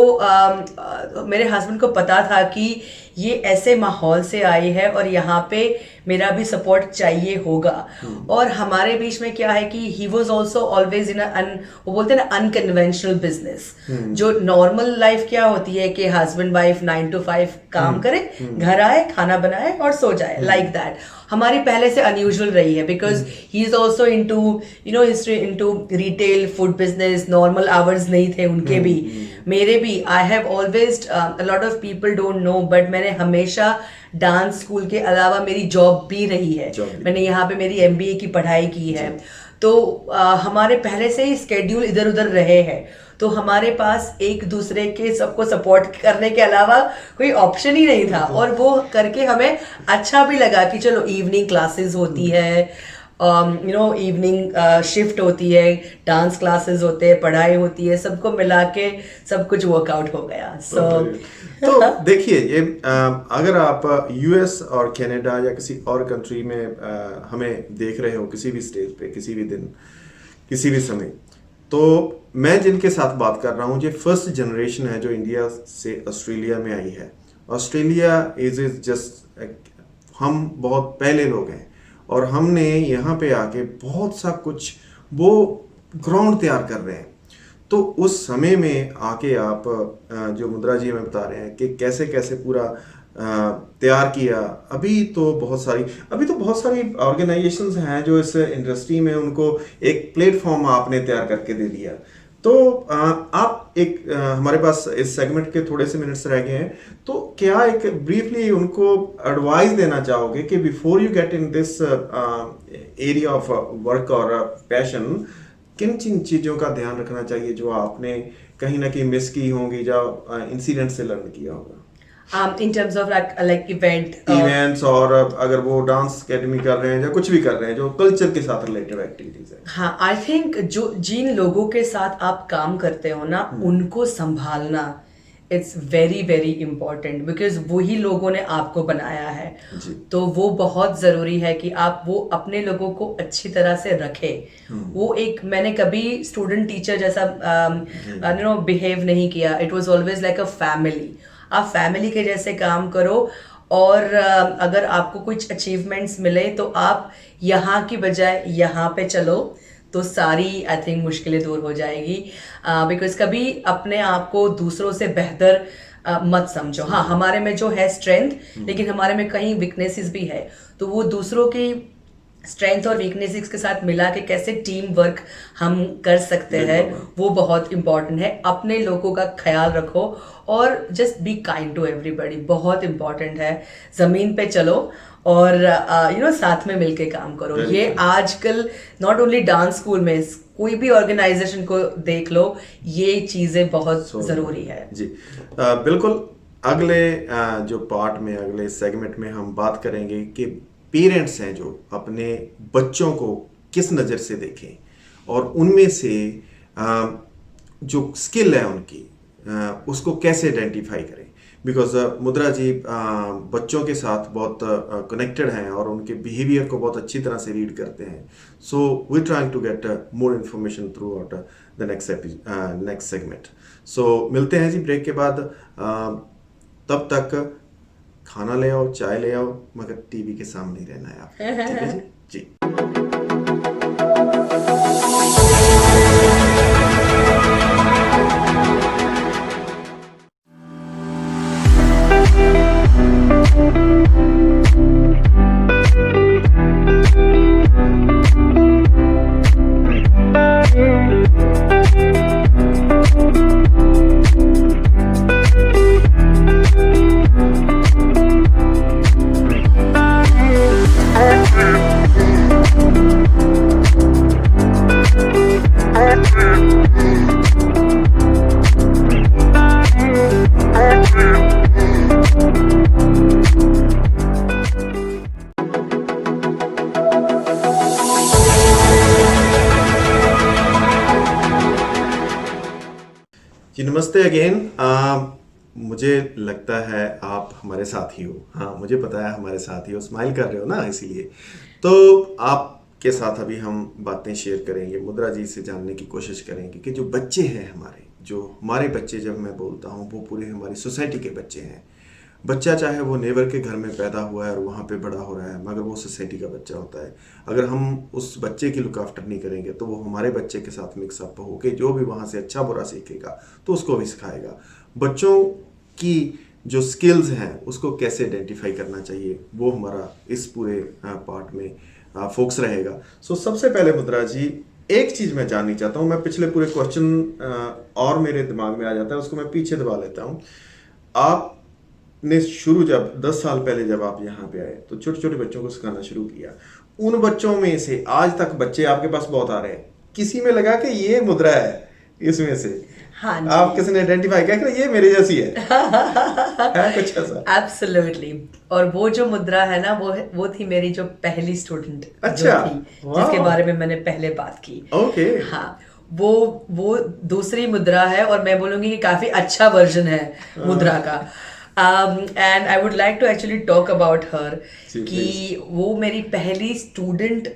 मेरे हस्बैंड को पता था कि ये ऐसे माहौल से आई है और यहाँ पे मेरा भी सपोर्ट चाहिए होगा। और हमारे बीच में क्या है कि he was also always in वो बोलते हैं ना अनकन्वेंशनल बिजनेस। जो नॉर्मल लाइफ क्या होती है कि हस्बैंड वाइफ 9 to 5 काम करे, घर आए, खाना बनाए और सो जाए, लाइक दैट। हमारी पहले से अनयूजुअल रही है, because he is also into into retail food business, normal hours नहीं थे उनके भी, मेरे भी। I have always, a lot of people don't know, but मैंने हमेशा डांस स्कूल के अलावा मेरी जॉब भी रही है, मैंने यहाँ पे मेरी MBA की पढ़ाई की है। तो हमारे पहले से ही स्केड्यूल इधर उधर रहे हैं, तो हमारे पास एक दूसरे के सबको सपोर्ट करने के अलावा कोई ऑप्शन ही नहीं था। और वो करके हमें अच्छा भी लगा कि चलो इवनिंग क्लासेस होती है, इवनिंग शिफ्ट होती है, डांस क्लासेस होते हैं, पढ़ाई होती है, सबको मिला के सब कुछ वर्कआउट हो गया। तो देखिए, ये अगर आप US और कनाडा या किसी और कंट्री में हमें देख रहे हो, किसी भी स्टेज पे, किसी भी दिन, किसी भी समय, तो मैं जिनके साथ बात कर रहा हूँ ये फर्स्ट जनरेशन है जो इंडिया से ऑस्ट्रेलिया में आई है। ऑस्ट्रेलिया इज जस्ट, हम बहुत पहले लोग हैं और हमने यहाँ पे आके बहुत सा कुछ वो ग्राउंड तैयार कर रहे हैं। तो उस समय में आके आप जो मुद्रा जी हमें बता रहे हैं कि कैसे कैसे पूरा तैयार किया। अभी तो बहुत सारी ऑर्गेनाइजेशंस हैं जो इस इंडस्ट्री में उनको एक प्लेटफॉर्म आपने तैयार करके दे दिया। तो आप एक हमारे पास इस सेगमेंट के थोड़े से मिनट्स रह गए हैं, तो क्या एक ब्रीफली उनको एडवाइस देना चाहोगे कि before you get in this area of work और पैशन, किन किन चीज़ों का ध्यान रखना चाहिए जो आपने कहीं ना कहीं मिस की होंगी या इंसिडेंट से लर्न किया होगा? In terms of like events और अगर वो डांस एकेडमी कर रहे हैं या कुछ भी कर रहे हैं जो कल्चर के साथ रिलेटेड एक्टिविटीज है। हाँ, आई थिंक जो जिन लोगों के साथ आप काम करते हो ना, उनको संभालना it's very very important, because वही लोगों ने आपको बनाया है। तो वो बहुत ज़रूरी है कि आप वो अपने लोगों को अच्छी तरह से रखें। वो एक, मैंने कभी स्टूडेंट टीचर जैसा बिहेव नहीं किया। It was always like a family. आप फैमिली के जैसे काम करो और अगर आपको कुछ अचीवमेंट्स मिले तो आप यहाँ की बजाय यहाँ पे चलो, तो सारी आई थिंक मुश्किलें दूर हो जाएगी। बिकॉज कभी अपने आप को दूसरों से बेहतर मत समझो। हाँ, हमारे में जो है स्ट्रेंथ, लेकिन हमारे में कहीं वीकनेसेस भी है, तो वो दूसरों की स्ट्रेंथ और वीकनेसेस के साथ मिला के कैसे टीम वर्क हम कर सकते हैं, वो बहुत इंपॉर्टेंट है। अपने लोगों का ख्याल रखो और just be kind to everybody, बहुत इंपॉर्टेंट है। ज़मीन पे चलो और साथ में मिलके काम करो। ये आजकल नॉट ओनली डांस स्कूल में, कोई भी ऑर्गेनाइजेशन को देख लो, ये चीज़ें बहुत ज़रूरी है। जी बिल्कुल। अगले जो पार्ट में, अगले सेगमेंट में हम बात करेंगे कि पेरेंट्स हैं जो अपने बच्चों को किस नज़र से देखें और उनमें से जो स्किल है उनकी उसको कैसे आइडेंटिफाई करें। बिकॉज मुद्रा जी बच्चों के साथ बहुत कनेक्टेड हैं और उनके बिहेवियर को बहुत अच्छी तरह से रीड करते हैं। So we trying to get more information throughout the next segment. So मिलते हैं जी ब्रेक के बाद। तब तक खाना ले आओ, चाय ले आओ, मगर टीवी के सामने ही रहना है आप। ठीक है जी। जी। जी नमस्ते अगेन। मुझे लगता है आप हमारे साथ ही हो। हाँ, मुझे पता है हमारे साथ ही हो, स्माइल कर रहे हो ना, इसीलिए। तो आपके साथ अभी हम बातें शेयर करेंगे, मुद्रा जी से जानने की कोशिश करेंगे कि जो बच्चे हैं हमारे बच्चे, जब मैं बोलता हूँ वो पूरे हमारी सोसाइटी के बच्चे हैं। बच्चा चाहे वो नेबर के घर में पैदा हुआ है और वहाँ पे बड़ा हो रहा है, मगर वो सोसाइटी का बच्चा होता है। अगर हम उस बच्चे की लुक आफ्टर नहीं करेंगे तो वो हमारे बच्चे के साथ मिक्सअप होके जो भी वहाँ से अच्छा बुरा सीखेगा तो उसको भी सिखाएगा। बच्चों की जो स्किल्स हैं उसको कैसे आइडेंटिफाई करना चाहिए, वो हमारा इस पूरे पार्ट में फोकस रहेगा। सो सबसे पहले मुद्रा जी, एक चीज़ मैं जाननी चाहता हूँ। मैं पिछले पूरे क्वेश्चन और मेरे दिमाग में आ जाता है, उसको मैं पीछे दबा लेता हूँ। आपने शुरू जब 10 साल पहले जब आप यहाँ पे आए तो छोटे छोटे बच्चों को सिखाना शुरू किया। उन बच्चों में से आज तक बच्चे आपके पास बहुत आ रहे हैं, किसी में लगा कि ये मुद्रा है इसमें से? हाँ, आप किसी ने आइडेंटिफाई किया कि ये मेरे जैसी है? है कुछ ऐसा? एब्सोल्युटली। और वो जो मुद्रा है ना, वो थी मेरी जो पहली स्टूडेंट अच्छा, जो थी, जिसके बारे में मैंने पहले बात की। ओके। हाँ, वो दूसरी मुद्रा है और मैं बोलूंगी कि काफी अच्छा वर्जन है मुद्रा का। And I would like to actually talk about her कि वो मेरी पहली स्टूडेंट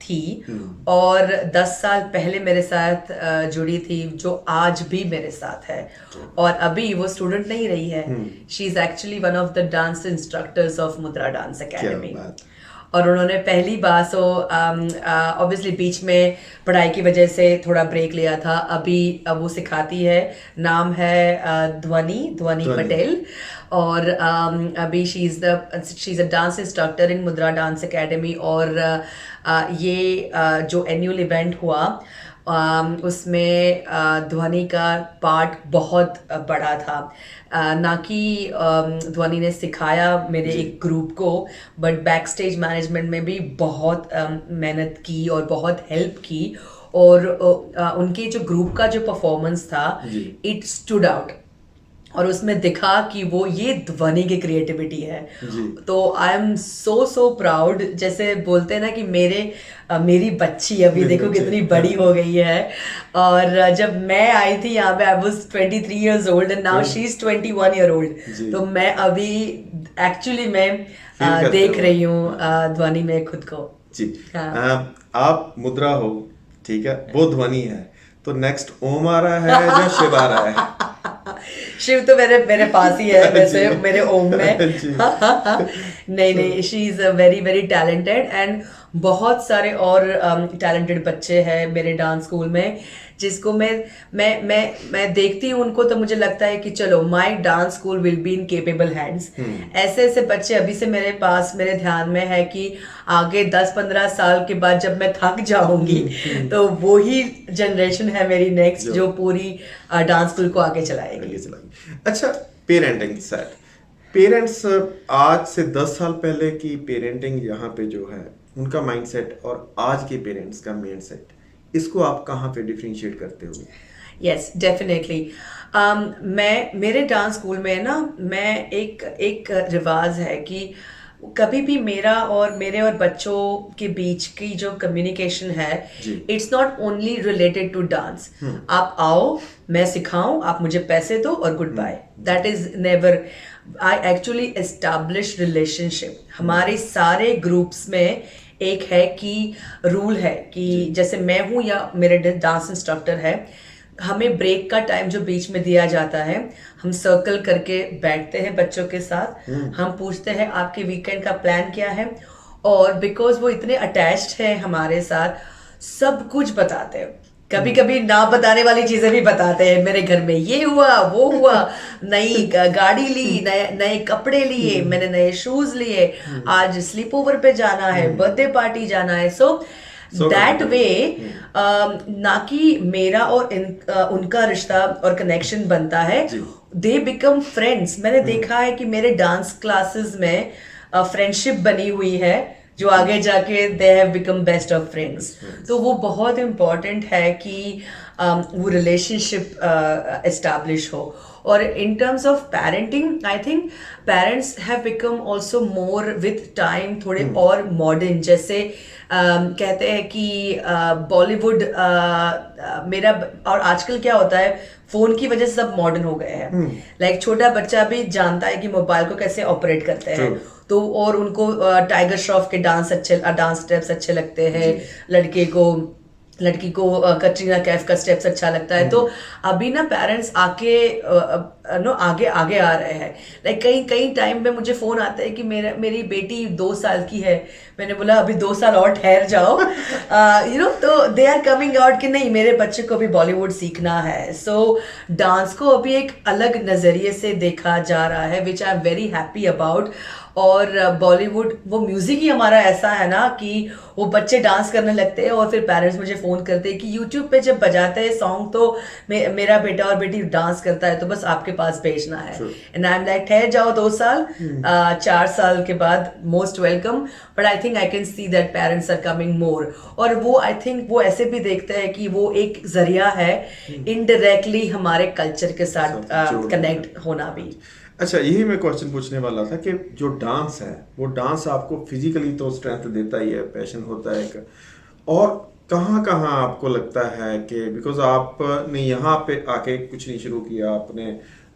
थी और 10 साल पहले मेरे साथ जुड़ी थी, जो आज भी मेरे साथ है और अभी वो स्टूडेंट नहीं रही है। She is actually one of the dance instructors of मुद्रा डांस एकेडमी। और उन्होंने पहली बार ऑब्वियसली बीच में पढ़ाई की वजह से थोड़ा ब्रेक लिया था, अभी अब वो सिखाती है। नाम है ध्वनि पटेल और अभी she is a dance instructor इन मुद्रा डांस एकेडमी। और ये जो एनुअल इवेंट हुआ उसमें ध्वनि का पार्ट बहुत बड़ा था। ना कि ध्वनि ने सिखाया मेरे एक ग्रुप को, बट बैक स्टेज मैनेजमेंट में भी बहुत मेहनत की और बहुत हेल्प की। और उनके जो ग्रुप का जो परफॉर्मेंस था, इट स्टूड आउट और उसमें दिखा कि वो ये ध्वनि की क्रिएटिविटी है। तो आई एम सो प्राउड। जैसे बोलते हैं ना कि मेरी बच्ची अभी देखो कितनी बड़ी हो गई है। और जब मैं आई थी यहाँ पे I was 23 years old and now she is 21 year old। तो मैं अभी एक्चुअली मैं देख रही हूँ ध्वनि में खुद को जी। आप मुद्रा हो, ठीक है, वो ध्वनि है, तो नेक्स्ट ओम आ रहा है या शिव आ रहा है? शिव तो मेरे पास ही है वैसे मेरे ओम में। नहीं, she is very very talented and बहुत सारे और टैलेंटेड बच्चे हैं मेरे डांस स्कूल में, जिसको मैं देखती हूँ उनको, तो मुझे लगता है कि चलो my dance school will be in capable hands. ऐसे बच्चे अभी से मेरे पास मेरे ध्यान में है कि आगे 10-15 साल के बाद जब मैं थक जाऊंगी तो वो ही जनरेशन है मेरी नेक्स्ट जो पूरी डांस स्कूल को आगे चलाएगी। अच्छा, पेरेंटिंग साइड, पेरेंट्स आज से 10 साल पहले की पेरेंटिंग यहाँ पे जो है उनका माइंडसेट और आज के पेरेंट्स का माइंडसेट, इसको आप कहाँ पे डिफरेंशिएट करते हो? Yes definitely. मेरे डांस स्कूल में ना मैं एक रिवाज है कि कभी भी मेरे और बच्चों के बीच की जो कम्युनिकेशन है, it's not only related to dance. आप आओ, मैं सिखाऊं, आप मुझे पैसे दो और goodbye. That is never. I actually establish relationship. हमारे सारे ग्रुप्स में एक है कि रूल है कि जैसे मैं हूँ या मेरे डांस इंस्ट्रक्टर है, हमें ब्रेक का टाइम जो बीच में दिया जाता है, हम सर्कल करके बैठते हैं बच्चों के साथ, हम पूछते हैं आपके वीकेंड का प्लान क्या है। और बिकॉज वो इतने अटैच्ड हैं हमारे साथ, सब कुछ बताते हैं। कभी कभी ना बताने वाली चीजें भी बताते हैं, मेरे घर में ये हुआ वो हुआ, नई गाड़ी ली, नए कपड़े लिए, मैंने नए शूज लिए, आज स्लीप ओवर पे जाना है, बर्थडे पार्टी जाना है। सो दैट वे ना कि मेरा और उनका रिश्ता और कनेक्शन बनता है, दे बिकम फ्रेंड्स। मैंने देखा है कि मेरे डांस क्लासेस में फ्रेंडशिप बनी हुई है जो आगे जाके they have become best of friends. तो वो बहुत इम्पॉर्टेंट है कि वो रिलेशनशिप एस्टैब्लिश हो। और in terms of parenting, I think parents have become also more with time थोड़े और मॉडर्न। जैसे कहते हैं कि बॉलीवुड मेरा, और आजकल क्या होता है, फोन की वजह से सब मॉडर्न हो गए हैं। लाइक छोटा बच्चा भी जानता है कि मोबाइल को कैसे ऑपरेट करते हैं। तो और उनको टाइगर श्रॉफ के डांस स्टेप्स अच्छे लगते हैं, लड़की को कटरीना कैफ का स्टेप्स अच्छा लगता है। तो अभी ना पेरेंट्स आगे आ रहे हैं। लाइक कई टाइम में मुझे फोन आता है कि मेरी बेटी 2 साल की है, मैंने बोला अभी 2 साल और ठहर जाओ। तो दे आर कमिंग आउट कि नहीं, मेरे बच्चे को भी बॉलीवुड सीखना है। सो डांस को अभी एक अलग नजरिए से देखा जा रहा है, which I am very happy about. और बॉलीवुड वो म्यूजिक ही हमारा ऐसा है ना कि वो बच्चे डांस करने लगते हैं और फिर पेरेंट्स मुझे फोन करते हैं कि यूट्यूब पे जब बजाते हैं सॉन्ग तो मेरा बेटा और बेटी डांस करता है, तो बस आपके पास भेजना है। एंड आई एम लाइक ठहर जाओ 2 साल, 4 साल के बाद most welcome. But I think I can see that parents are coming more. और वो आई थिंक वो ऐसे भी देखते हैं कि वो एक जरिया है इनडायरेक्टली हमारे कल्चर के साथ कनेक्ट होना भी। अच्छा, यही मैं क्वेश्चन पूछने वाला था कि जो डांस है, वो डांस आपको फिजिकली तो स्ट्रेंथ देता ही है, पैशन होता है एक, और कहाँ कहाँ आपको लगता है कि बिकॉज आपने यहाँ पे आके कुछ नहीं शुरू किया, आपने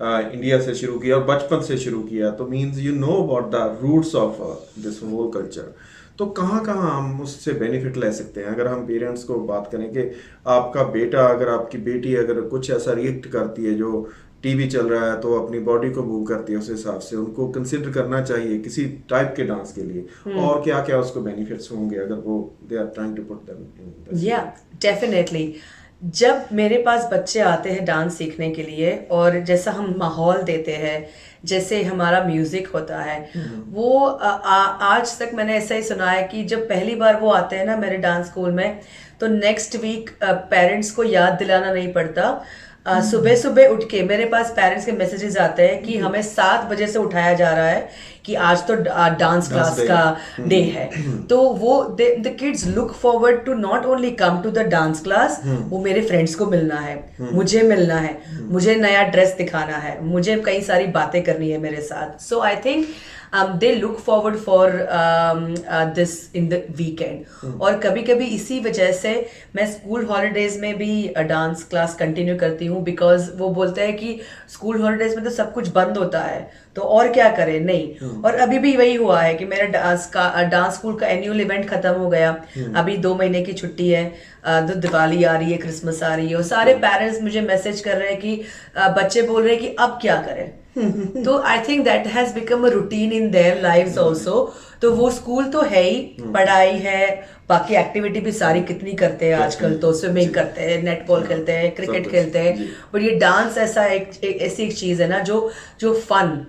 इंडिया से शुरू किया और बचपन से शुरू किया, तो means you know about the roots of this whole culture. तो कहाँ कहाँ हम उससे बेनिफिट ले सकते हैं? अगर हम पेरेंट्स को बात करें कि आपका बेटा, अगर आपकी बेटी अगर कुछ ऐसा रिएक्ट करती है, जो टीवी चल रहा है तो अपनी बॉडी को मूव करती है, उस हिसाब से उनको कंसिडर करना चाहिए किसी टाइप के डांस के लिए, और क्या क्या उसको बेनिफिट्स होंगे अगर वो they are trying to put them in. या डेफिनेटली, जब मेरे पास बच्चे आते हैं डांस सीखने के लिए, और जैसा हम माहौल देते हैं, जैसे हमारा म्यूजिक होता है, वो आज तक मैंने ऐसा ही सुना है कि जब पहली बार वो आते हैं ना मेरे डांस स्कूल में, तो नेक्स्ट वीक पेरेंट्स को याद दिलाना नहीं पड़ता। सुबह सुबह उठ के मेरे पास पेरेंट्स के मैसेजेस आते हैं कि हमें 7 बजे से उठाया जा रहा है कि आज तो डांस क्लास day. का डे है। तो वो the kids look forward to not only come to the dance class, वो मेरे फ्रेंड्स को मिलना है, मुझे मिलना है, मुझे नया ड्रेस दिखाना है, मुझे कई सारी बातें करनी है मेरे साथ। So I think they look forward for this in the weekend। और कभी कभी इसी वजह से मैं स्कूल हॉलीडेज में भी डांस क्लास कंटिन्यू करती हूँ, बिकॉज वो बोलते हैं कि स्कूल हॉलीडेज में तो सब कुछ बंद होता है, तो और क्या करें। नहीं, और अभी भी वही हुआ है कि मेरा डांस स्कूल का एनुअल इवेंट खत्म हो गया, अभी 2 महीने की छुट्टी है, तो दिवाली आ रही है, क्रिसमस आ रही है, और सारे पेरेंट्स मुझे मैसेज कर रहे हैं कि बच्चे बोल रहे हैं कि अब क्या करें। तो I think that has become a routine in their lives also. तो वो स्कूल तो है ही, पढ़ाई है, बाकी एक्टिविटी भी सारी कितनी करते हैं आजकल, तो स्विमिंग करते हैं, नेटबॉल खेलते हैं, क्रिकेट खेलते हैं, बट ये डांस ऐसा ऐसी एक चीज है ना जो फन,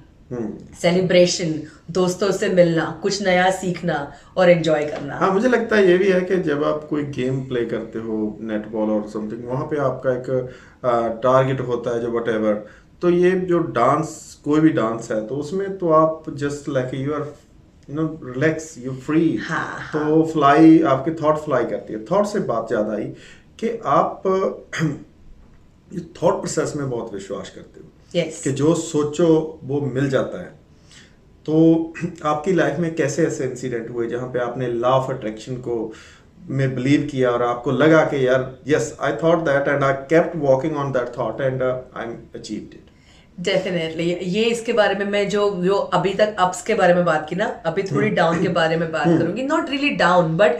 सेलिब्रेशन, दोस्तों से मिलना, कुछ नया सीखना और एंजॉय करना। हाँ, मुझे लगता है ये भी है कि जब आप कोई गेम प्ले करते हो, नेटबॉल और समथिंग, वहाँ पे आपका एक टारगेट होता है जो वटेवर। तो ये जो डांस, कोई भी डांस है, तो उसमें तो आप just like you are relax, you free. हाँ, तो फ्लाई, आपके थॉट फ्लाई करती है। थॉट से बात ज्यादा आई कि आप थॉट प्रोसेस में बहुत विश्वास करते हो, yes. कि जो सोचो वो मिल जाता है। तो आपकी लाइफ में कैसे ऐसे इंसिडेंट हुए जहाँ पे आपने लॉ ऑफ अट्रैक्शन को में बिलीव किया और आपको लगा कि यार yes I thought that and I kept walking on that thought and I achieved it? Definitely, ये इसके बारे में मैं जो अभी तक अप्स के बारे में बात की ना, अभी थोड़ी डाउन के बारे में बात करूंगी। नॉट रियली डाउन, बट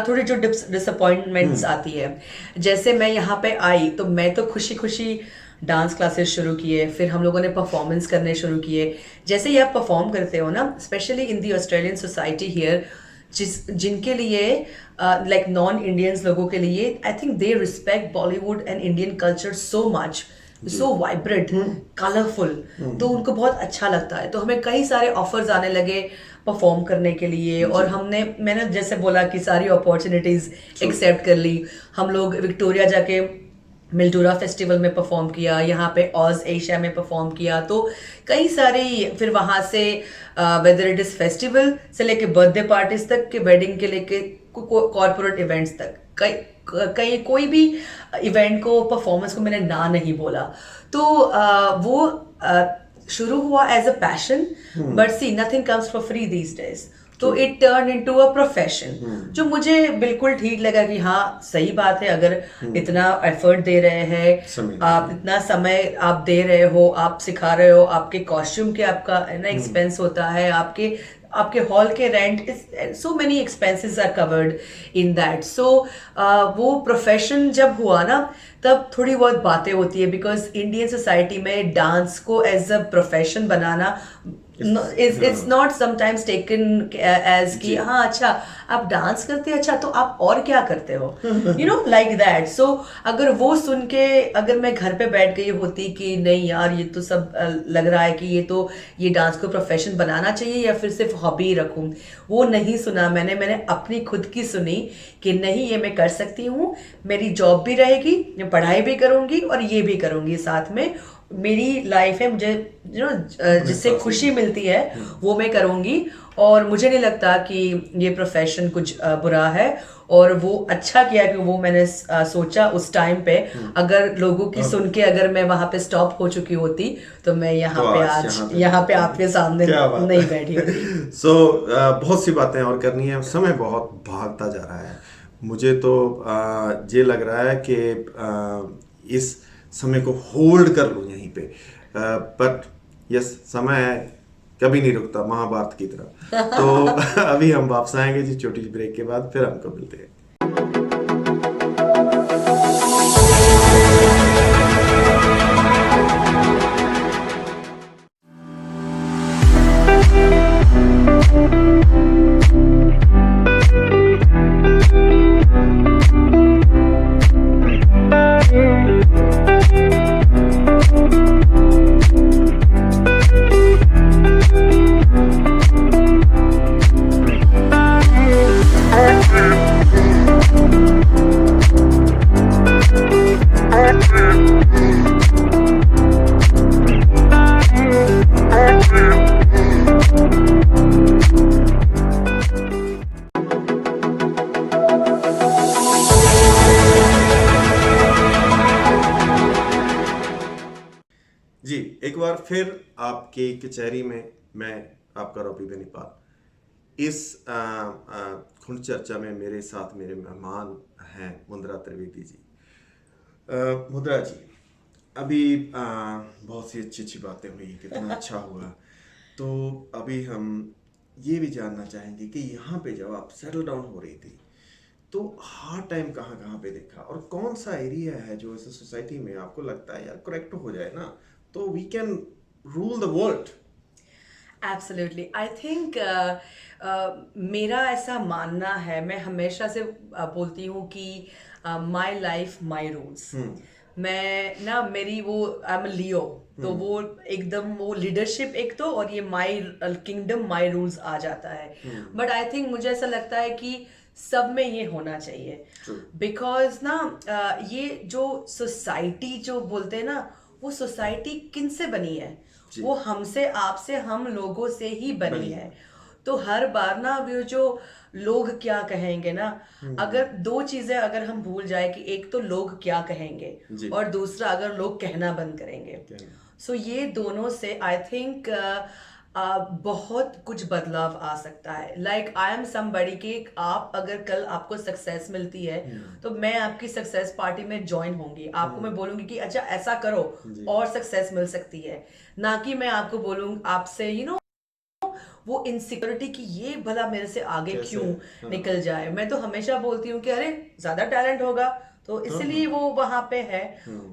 थोड़ी जो डिसअपॉइंटमेंट्स आती है। जैसे मैं यहाँ पे आई तो मैं तो खुशी खुशी डांस क्लासेस शुरू किए, फिर हम लोगों ने परफॉर्मेंस करने शुरू किए। जैसे ही आप परफॉर्म करते हो ना, specially in the Australian society here, जिनके लिए लाइक नॉन इंडियंस लोगों के लिए, I think they respect Bollywood and Indian culture so much, so vibrant, colourful, तो उनको बहुत अच्छा लगता है। तो हमें कई सारे ऑफर्स आने लगे परफॉर्म करने के लिए, और मैंने जैसे बोला कि सारी अपॉर्चुनिटीज एक्सेप्ट कर ली। हम लोग विक्टोरिया जाके मिल्डूरा फेस्टिवल में परफॉर्म किया, यहाँ पे ऑज एशिया में परफॉर्म किया, तो कई सारी, फिर वहाँ से वेदर इट इज फेस्टिवल से लेके बर्थडे पार्टीज तक के, वेडिंग के लेके कॉर्पोरेट इवेंट्स तक, कहीं कोई भी इवेंट को, परफॉर्मेंस को मैंने ना नहीं बोला। तो वो शुरू हुआ as a passion, but see nothing comes for free these days. तो it turn into a profession, जो मुझे बिल्कुल ठीक लगा कि हाँ सही बात है, अगर इतना एफर्ट दे रहे हैं आप, इतना समय आप दे रहे हो, आप सिखा रहे हो, आपके कॉस्ट्यूम के आपका ना एक्सपेंस होता है, आपके हॉल के rent, so many expenses are covered in that. So वो प्रोफेशन जब हुआ ना, तब थोड़ी बहुत बातें होती है, बिकॉज इंडियन सोसाइटी में डांस को एज अ प्रोफेशन बनाना it's not sometimes taken as कि हाँ अच्छा आप डांस करते हैं, अच्छा तो आप और क्या करते हो, you know like that। so अगर वो सुन के अगर मैं घर पे बैठ गई होती कि नहीं यार ये तो सब लग रहा है कि ये डांस को प्रोफेशन बनाना चाहिए या फिर सिर्फ हॉबी रखूं, वो नहीं सुना मैंने अपनी खुद की सुनी कि नहीं ये मैं कर सकती हूँ, मेरी जॉब भी रहेगी, मैं पढ़ाई भी करूंगी और ये भी करूंगी साथ में, मेरी लाइफ है, मुझे जिससे खुशी मिलती है वो मैं करूंगी। और मुझे नहीं लगता कि ये प्रोफेशन कुछ बुरा है, और वो अच्छा किया कि वो मैंने सोचा उस टाइम पे। अगर लोगों की सुन के अगर मैं वहां पे स्टॉप हो चुकी होती तो मैं यहाँ पे आज यहाँ पे आपके सामने नहीं बैठी होती। सो बहुत सी बातें और करनी है, समय बहुत भागता जा रहा है। मुझे तो ये लग रहा है कि इस समय को होल्ड कर लूँ यहीं पे, बट यस, समय कभी नहीं रुकता, महाभारत की तरह। तो अभी हम वापस आएंगे जी छोटी सी ब्रेक के बाद, फिर हमको मिलते हैं। जी, एक बार फिर आपके कचहरी में मैं आपका रॉबी बेनीपाल। इस खुंड चर्चा में मेरे साथ मेरे मेहमान हैं मुद्रा त्रिवेदी जी। मुद्रा जी, अभी बहुत सी अच्छी अच्छी बातें हुई, कितना अच्छा हुआ। तो अभी हम ये भी जानना चाहेंगे कि यहाँ पे जब आप सेटल डाउन हो रही थी तो हार्ड टाइम कहाँ कहाँ पे देखा, और कौन सा एरिया है जो इस सोसाइटी में आपको लगता है यार करेक्ट हो जाए ना तो we can rule the world. Absolutely, I think मेरा ऐसा मानना है, मैं हमेशा से बोलती हूँ कि माई लाइफ माई रूल्स। मैं ना, मेरी वो आई एम लियो, तो वो एकदम वो लीडरशिप एक तो, और ये माई किंगडम माई रूल्स आ जाता है। बट आई थिंक मुझे ऐसा लगता है कि सब में ये होना चाहिए, बिकॉज ना ये जो सोसाइटी जो बोलते हैं ना, वो सोसाइटी किन से बनी है? वो हमसे, आपसे, हम लोगों से ही बनी है। तो हर बार ना वो जो लोग क्या कहेंगे ना, अगर दो चीजें अगर हम भूल जाए कि एक तो लोग क्या कहेंगे और दूसरा अगर लोग कहना बंद करेंगे, सो ये दोनों से आई थिंक बहुत कुछ बदलाव आ सकता है। लाइक आई एम समबडी कि आप अगर कल आपको सक्सेस मिलती है तो मैं आपकी सक्सेस पार्टी में ज्वाइन होंगी, आपको मैं बोलूंगी कि अच्छा ऐसा करो और सक्सेस मिल सकती है, ना कि मैं आपको बोलूँ आपसे वो इनसिक्योरिटी कि ये भला मेरे से आगे क्यों निकल जाए। मैं तो हमेशा बोलती हूँ कि अरे ज्यादा टैलेंट होगा तो इसलिए वो वहां पे है।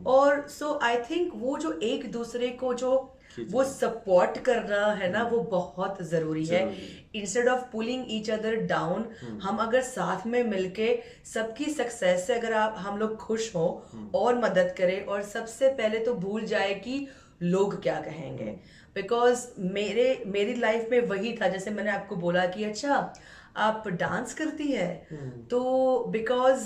और सो आई थिंक वो जो एक दूसरे को जो वो सपोर्ट करना है ना, वो बहुत जरूरी है। Instead of pulling each other down, हम अगर साथ में मिलके सबकी सक्सेस से अगर हम लोग खुश हो और मदद करें, और सबसे पहले तो भूल जाए कि लोग क्या कहेंगे। बिकॉज मेरी लाइफ में वही था, जैसे मैंने आपको बोला कि अच्छा आप डांस करती है, तो बिकॉज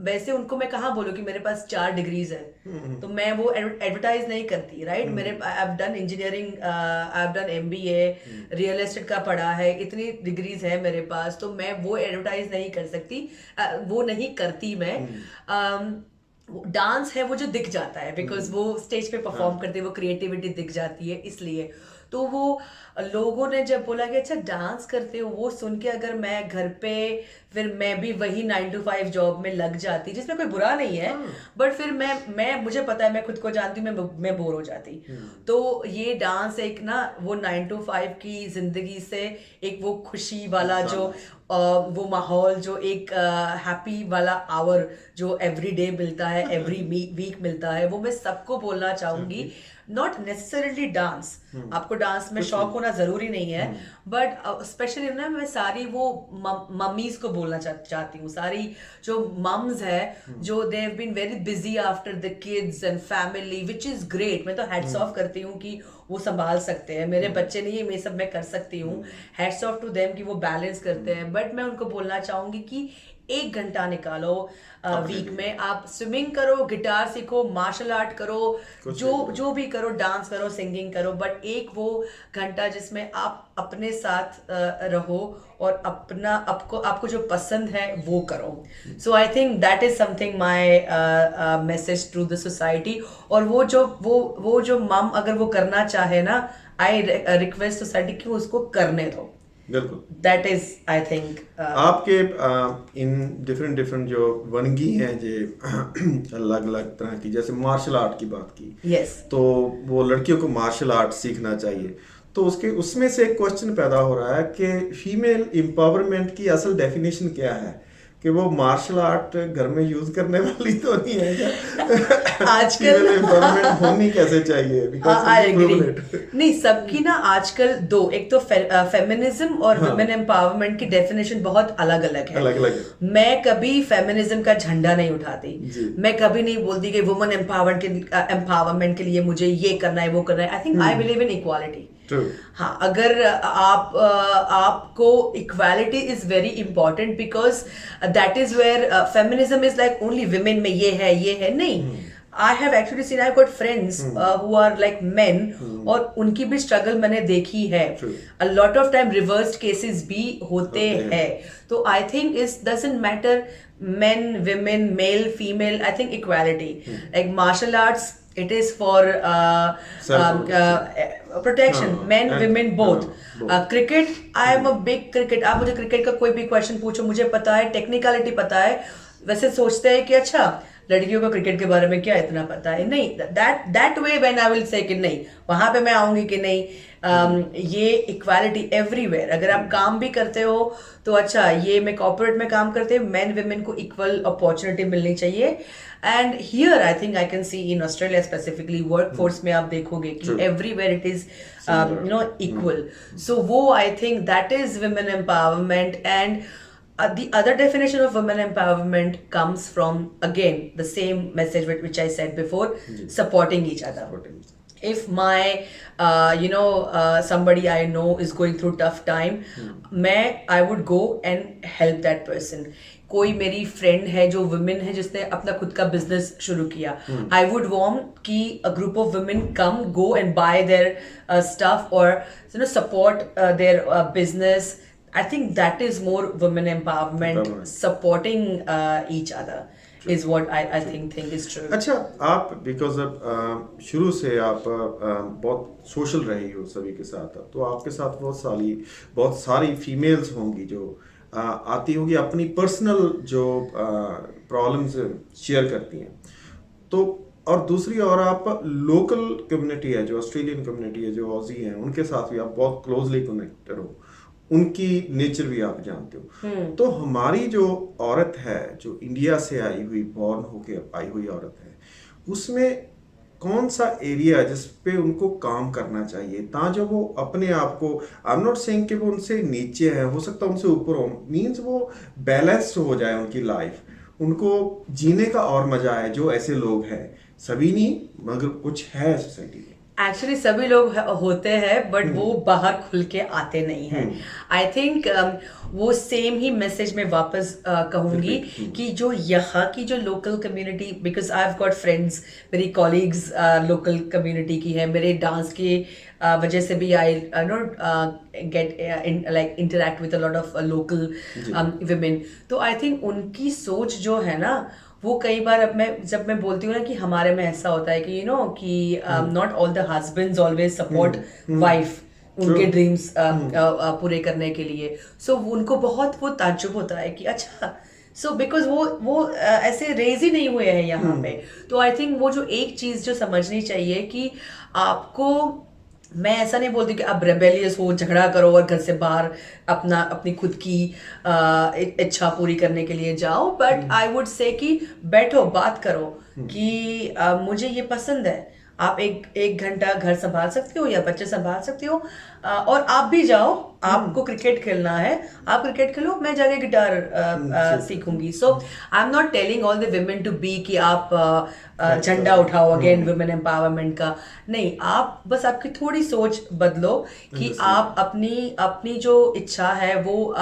वैसे उनको मैं कहाँ बोलूँ कि मेरे पास 4 डिग्रीज है, तो मैं वो एडवर्टाइज नहीं करती, राइट? मेरे I have done engineering, I have done MBA, real estate का पढ़ा है, इतनी डिग्रीज है मेरे पास, तो मैं वो एडवर्टाइज नहीं कर सकती, वो नहीं करती मैं। डांस है वो जो दिख जाता है, बिकॉज वो स्टेज पे परफॉर्म करते हैं, वो क्रिएटिविटी दिख जाती है, इसलिए। तो वो लोगों ने जब बोला कि अच्छा डांस करते हो, वो सुन के अगर मैं घर पे फिर मैं भी वही 9 to 5 जॉब में लग जाती, जिसमें कोई बुरा नहीं है, बट फिर मैं मुझे पता है, मैं खुद को जानती हूँ, मैं बोर हो जाती। तो ये डांस एक ना वो 9 to 5 की जिंदगी से एक वो खुशी वाला जो वो माहौल, जो एक हैप्पी वाला आवर जो एवरी डे मिलता है, एवरी वीक मिलता है, वो मैं सबको बोलना चाहूंगी। नॉट नेसेसरली डांस, आपको डांस में शौक होना जरूरी नहीं है, बट स्पेशली ना मैं सारी वो मम्मीज को बोलना चाहती हूँ, सारी जो मम्स है जो they have been very busy after the kids and family, which is great. मैं तो हैट्स ऑफ करती हूँ कि वो संभाल सकते हैं, मेरे बच्चे नहीं है, मैं सब मैं कर सकती हूँ, हैट्स ऑफ टू देम कि वो बैलेंस करते हैं। बट मैं उनको बोलना चाहूंगी कि 1 घंटा निकालो वीक में, आप स्विमिंग करो, गिटार सीखो, मार्शल आर्ट करो, जो भी करो, डांस करो, सिंगिंग करो, बट एक वो घंटा जिसमें आप अपने साथ रहो और आपको जो पसंद है वो करो। So I think that is something my message to the society. और वो जो मम अगर वो करना चाहे ना, आई रिक्वेस्ट सोसाइटी कि उसको करने दो, बिल्कुल। दैट इज आई थिंक आपके इन डिफरेंट डिफरेंट जो वनगी हैं जे अलग अलग तरह की, जैसे मार्शल आर्ट की बात की, यस तो वो लड़कियों को मार्शल आर्ट सीखना चाहिए, तो उसके उसमें से एक क्वेश्चन पैदा हो रहा है कि फीमेल एम्पावरमेंट की असल डेफिनेशन क्या है, कि वो मार्शल आर्ट घर में यूज करने वाली तो नहीं है क्या? आजकल फीमेल एम्पावरमेंट होनी कैसे चाहिए, बिकॉज आई एग्री। इट नहीं, सबकी ना आजकल दो, एक तो फेमिनिज्म और हाँ। वुमेन एम्पावरमेंट की डेफिनेशन बहुत अलग अलग है। अलग अलग है। मैं कभी फेमिनिज्म का झंडा नहीं उठाती, जी। मैं कभी नहीं बोलती कि वुमेन एम्पावरमेंट के लिए मुझे ये करना है वो करना है। I think I believe in equality. True. हाँ, अगर आपको equality is very important, because that is where feminism is like only women में ये है नहीं। I have actually seen, I got friends who are like men, और उनकी भी स्ट्रगल मैंने देखी है। A lot of time reversed cases भी होते हैं। तो I think it doesn't matter men, women, male, female. I think equality. Like martial arts, it is for protection. हाँ, Men, women, both. both. Cricket, I am a big cricket. आप मुझे cricket का कोई भी क्वेश्चन पूछो, मुझे पता है, टेक्निकलिटी पता है। वैसे सोचते हैं कि अच्छा, लड़कियों को क्रिकेट के बारे में क्या इतना पता है। नहीं, that way when I will say कि नहीं, वहां पे मैं आऊंगी कि नहीं। ये इक्वालिटी एवरीवेयर। अगर आप काम भी करते हो तो अच्छा, ये मैं कॉर्पोरेट में काम करते हैं, मेन विमेन को इक्वल अपॉर्चुनिटी मिलनी चाहिए। And here I think I can C in Australia specifically workforce में आप देखोगे कि एवरीवेयर इट इज इक्वल। सो वो आई think that is women empowerment. And the other definition of women empowerment comes from, again, the same message which I said before, supporting each other. If my somebody I know is going through tough time, I would go and help that person. कोई मेरी friend है जो women है जिसने अपना खुद का business शुरू किया, आई वुड वांट कि a group of women come, go and buy their stuff और support their business. I think that is more women empowerment. Supporting each other is what I think is true. अच्छा, आप because शुरू से आप बहुत social रही हो सभी के साथ, तो आपके साथ बहुत सारी फीमेल्स होंगी जो आती होगी, अपनी पर्सनल जो प्रॉब्लम्स शेयर करती हैं। तो और दूसरी और आप लोकल कम्युनिटी है, जो ऑस्ट्रेलियन कम्युनिटी है, जो ऑजी हैं, उनके साथ भी आप बहुत क्लोजली कनेक्टेड हो, उनकी नेचर भी आप जानते हो। तो हमारी जो औरत है, जो इंडिया से आई हुई, बॉर्न होके आई हुई औरत है, उसमें कौन सा एरिया जिस पे उनको काम करना चाहिए, ताकि वो अपने आप को, आई एम नॉट सेइंग कि वो उनसे नीचे है, हो सकता है उनसे ऊपर हो, मीन्स वो बैलेंस्ड हो जाए उनकी लाइफ, उनको जीने का और मजा आए। जो ऐसे लोग हैं, सभी नहीं मगर कुछ है सोसाइटी में। एक्चुअली सभी लोग होते हैं, बट वो बाहर खुल के आते नहीं हैं। आई थिंक वो सेम ही मैसेज में वापस कहूंगी कि जो यहाँ की जो local community, because I have got friends, मेरी कॉलीग्स लोकल कम्युनिटी की है, मेरे डांस की वजह से भी I not get like interact with a lot of local women. तो आई थिंक उनकी सोच जो है ना, वो कई बार जब मैं बोलती हूँ ना कि हमारे में ऐसा होता है कि कि not all the husbands always support wife उनके ड्रीम्स पूरे करने के लिए। सो उनको बहुत वो ताज्जुब होता है कि अच्छा, सो बिकॉज वो ऐसे रेज ही नहीं हुए हैं यहाँ पे। तो आई थिंक वो जो एक चीज जो समझनी चाहिए कि आपको, मैं ऐसा नहीं बोलती कि आप रेबेलियस हो, झगड़ा करो और घर से बाहर अपनी खुद की इच्छा पूरी करने के लिए जाओ, बट आई वुड से कि बैठो, बात करो कि मुझे ये पसंद है, आप एक घंटा घर संभाल सकते हो या बच्चे संभाल सकते हो, और आप भी जाओ, आपको क्रिकेट खेलना है, आप क्रिकेट खेलो, मैं जाके गिटार सीखूंगी। So I am not telling all the women to be कि आप झंडा उठाओ अगेन वुमेन एम्पावरमेंट का, नहीं, आप बस आपकी थोड़ी सोच बदलो कि आप अपनी जो इच्छा है वो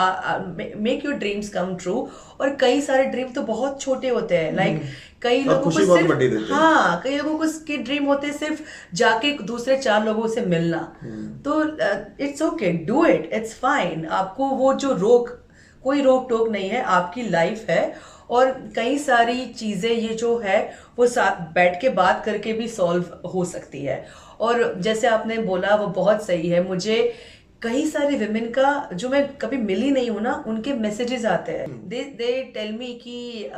make your dreams come true. और कई सारे ड्रीम तो बहुत छोटे होते हैं, लाइक कई लोगों को सिर्फ, हाँ, कई लोगों को के ड्रीम होते हैं सिर्फ जाके दूसरे 4 लोगों से मिलना। तो it's okay, do it, it's fine. आपको वो जो कोई रोक टोक नहीं है, आपकी लाइफ है, और कई सारी चीजें ये जो है वो साथ बैठ के बात करके भी सॉल्व हो सकती है। और जैसे आपने बोला वो बहुत सही है, मुझे कई सारे विमेन का जो मैं कभी मिली नहीं हूं ना, उनके मैसेजेस आते हैं, दे टेल मी कि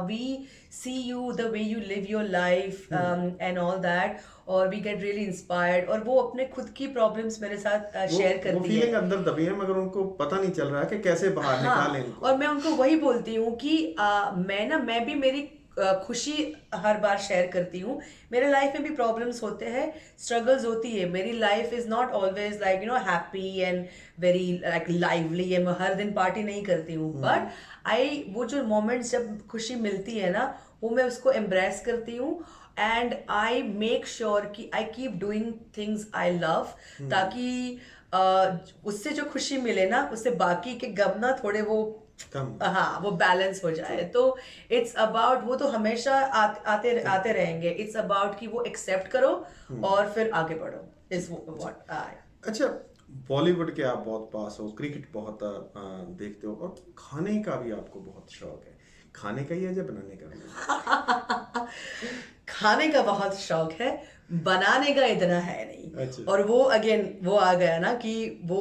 we see you the way you live your life and all that, और वी गेट रियली इंस्पायर्ड, और वो अपने खुद की प्रॉब्लम्स मेरे साथ शेयर वो करती फीलिंग है। अंदर दबी है, मगर उनको पता नहीं चल रहा है कि कैसे बाहर निकालें इनको। और मैं उनको वही बोलती हूँ कि मैं भी मेरी खुशी हर बार शेयर करती हूँ। मेरे लाइफ में भी प्रॉब्लम्स होते हैं, स्ट्रगल्स होती है, मेरी life is not always like happy and very like lively, मैं हर दिन पार्टी नहीं करती हूँ, बट वो जो मोमेंट्स जब खुशी मिलती है ना, वो मैं उसको एम्ब्रेस करती हूँ, एंड आई मेक श्योर कि I keep doing things I love, ताकि उससे जो खुशी मिले ना, उससे बाकी के गम ना थोड़े वो कम। हाँ, वो बैलेंस हो जाए। तो इट्स अबाउट, वो तो हमेशा आते रहेंगे, इट्स अबाउट कि वो एक्सेप्ट करो और फिर आगे बढ़ो, इज व्हाट आई। अच्छा, बॉलीवुड के आप बहुत पास हो, क्रिकेट बहुत देखते हो, और खाने का भी आपको बहुत शौक है। खाने का ही है या बनाने का भी? खाने का बहुत शौक है, बनाने का इतना है नहीं। अच्छा। और वो अगेन वो आ गया ना कि वो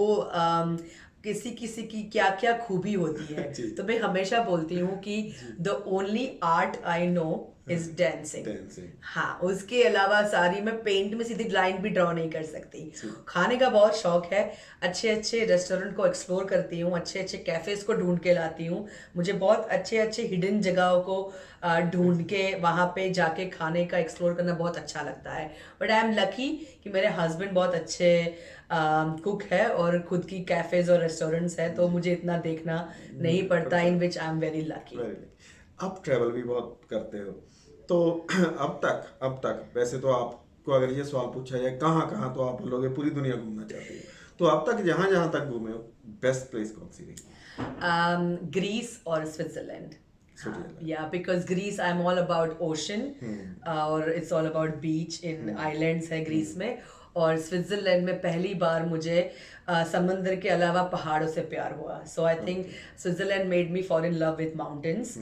किसी किसी की क्या क्या खूबी होती है। जी। तो मैं हमेशा बोलती हूँ कि the only art I know is dancing. Dancing। हाँ, उसके अलावा सारी, मैं पेंट में सीधी लाइन भी ड्रॉ नहीं कर सकती। जी। खाने का बहुत शौक है, अच्छे अच्छे रेस्टोरेंट को एक्सप्लोर करती हूँ, अच्छे अच्छे कैफेज को ढूंढ के लाती हूँ। मुझे बहुत अच्छे अच्छे हिडन जगहों को ढूंढ के वहां पे जाके खाने का एक्सप्लोर करना बहुत अच्छा लगता है। बट आई एम लकी कि मेरे हस्बैंड बहुत अच्छे कुक है और खुद की कैफेज और रेस्टोरेंट्स है, तो मुझे इतना देखना नहीं पड़ता, इन विच आई एम वेरी लकी। आप ट्रैवल भी बहुत करते हो, तो अब तक वैसे तो आपको अगर ये सवाल पूछा जाए कहाँ कहाँ, तो आप बोलोगे पूरी दुनिया घूमना चाहते हो। तो अब तक जहाँ जहाँ तक घूमे हो, बेस्ट प्लेस कौन सी रही? ग्रीस और स्विट्जरलैंड। Switzerland। या because Greece I am all about ocean, और it's all about beach in islands है ग्रीस में। और स्विट्जरलैंड में पहली बार मुझे समंदर के अलावा पहाड़ों से प्यार हुआ। So I think Switzerland made me fall in love with mountains.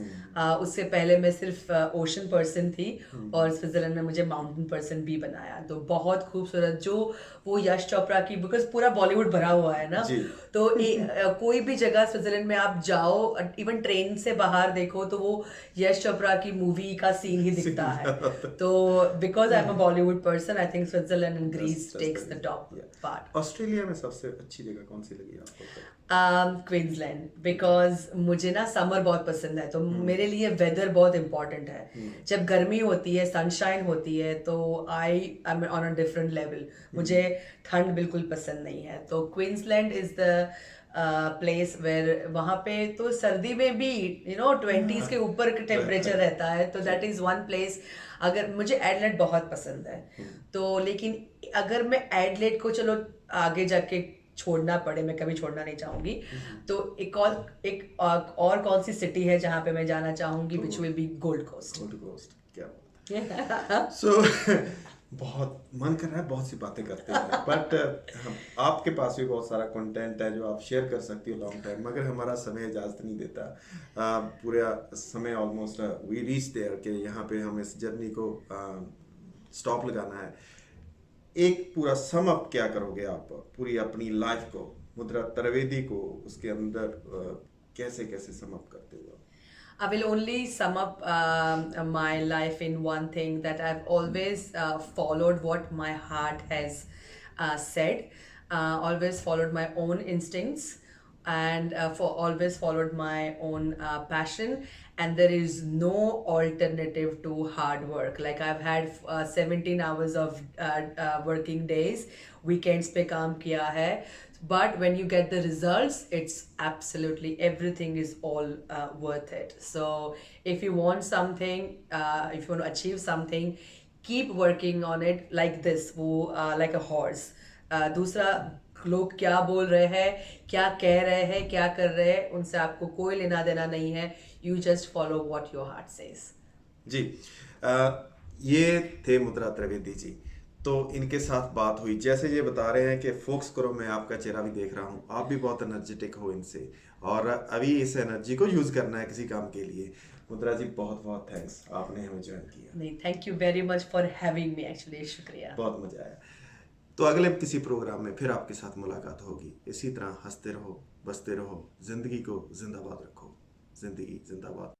उससे पहले मैं सिर्फ ओशन पर्सन थी, और स्विट्जरलैंड में मुझे माउंटेन पर्सन भी बनाया। तो बहुत खूबसूरत, जो वो यश चोपड़ा की, बिकॉज पूरा बॉलीवुड भरा हुआ है ना, जी। तो कोई भी जगह स्विट्जरलैंड में आप जाओ, इवन ट्रेन से बाहर देखो, तो वो यश चोपड़ा की मूवी का सीन ही दिखता है। तो because I am a Bollywood person, I think Switzerland and Greece takes the top part. Australia में सबसे अच्छी जगह कौन सी लगी आपको? क्वींसलैंड, बिकॉज मुझे ना समर बहुत पसंद है, तो मेरे लिए वेदर बहुत इंपॉर्टेंट है। जब गर्मी होती है, सनशाइन होती है, तो I am on a different level. मुझे ठंड बिल्कुल पसंद नहीं है, तो Queensland is the place where, वहां पे तो सर्दी में भी 20s के ऊपर टेम्परेचर रहता है, तो दैट इज वन प्लेस। अगर मुझे एडलेड बहुत पसंद है, तो लेकिन अगर मैं एडलेड को चलो आगे जाके छोड़ना पड़े, मैं कभी छोड़ना नहीं चाहूंगी, तो एक और कौन सी सिटी है जहां पे मैं जाना चाहूंगी, which will be Gold Coast. Gold Coast, क्या बात है। सो बहुत मन कर रहा है, बहुत सी बातें करते हैं, बट आपके पास भी बहुत सारा कंटेंट है जो आप शेयर कर सकती हो लॉन्ग टाइम, मगर हमारा समय इजाजत नहीं देता। पूरा समय ऑलमोस्ट वी रीच देयर कि यहाँ पे हम इस जर्नी को स्टॉप लगाना है। एक पूरा सम अप क्या करोगे आप पूरी अपनी लाइफ को, मुद्रा त्रिवेदी को, उसके अंदर कैसे कैसे सम अप करते हो? I will only sum up my life in one thing, that I've always followed what my heart has said, always followed my own instincts, and always followed my own passion, and there is no alternative to hard work. Like I've had 17 hours of working days, weekends pe kaam kiya hai, but when you get the results, it's absolutely everything is all worth it. So if you want something, if you want to achieve something, keep working on it like this, वो like a horse. दूसरा लोग क्या बोल रहे हैं, क्या कह रहे हैं, क्या कर रहे हैं, उनसे आपको कोई लेना देना नहीं है। You just follow what your heart says. जी, ये थे मुद्रा त्रिवेदी जी। तो इनके साथ बात हुई, जैसे ये बता रहे हैं कि फोकस करो, मैं आपका चेहरा भी देख रहा हूँ, आप भी बहुत एनर्जेटिक हो इनसे, और अभी इस एनर्जी को यूज करना है किसी काम के लिए। मुद्रा जी, बहुत बहुत थैंक्स, आपने हमें ज्वाइन किया। नहीं, thank you very much for having me, actually शुक्रिया, बहुत मजा आया। तो अगले किसी प्रोग्राम में फिर आपके साथ मुलाकात होगी। इसी तरह हंसते रहो, बसते रहो, जिंदगी को जिंदाबाद रखो। जिंदगी जिंदाबाद।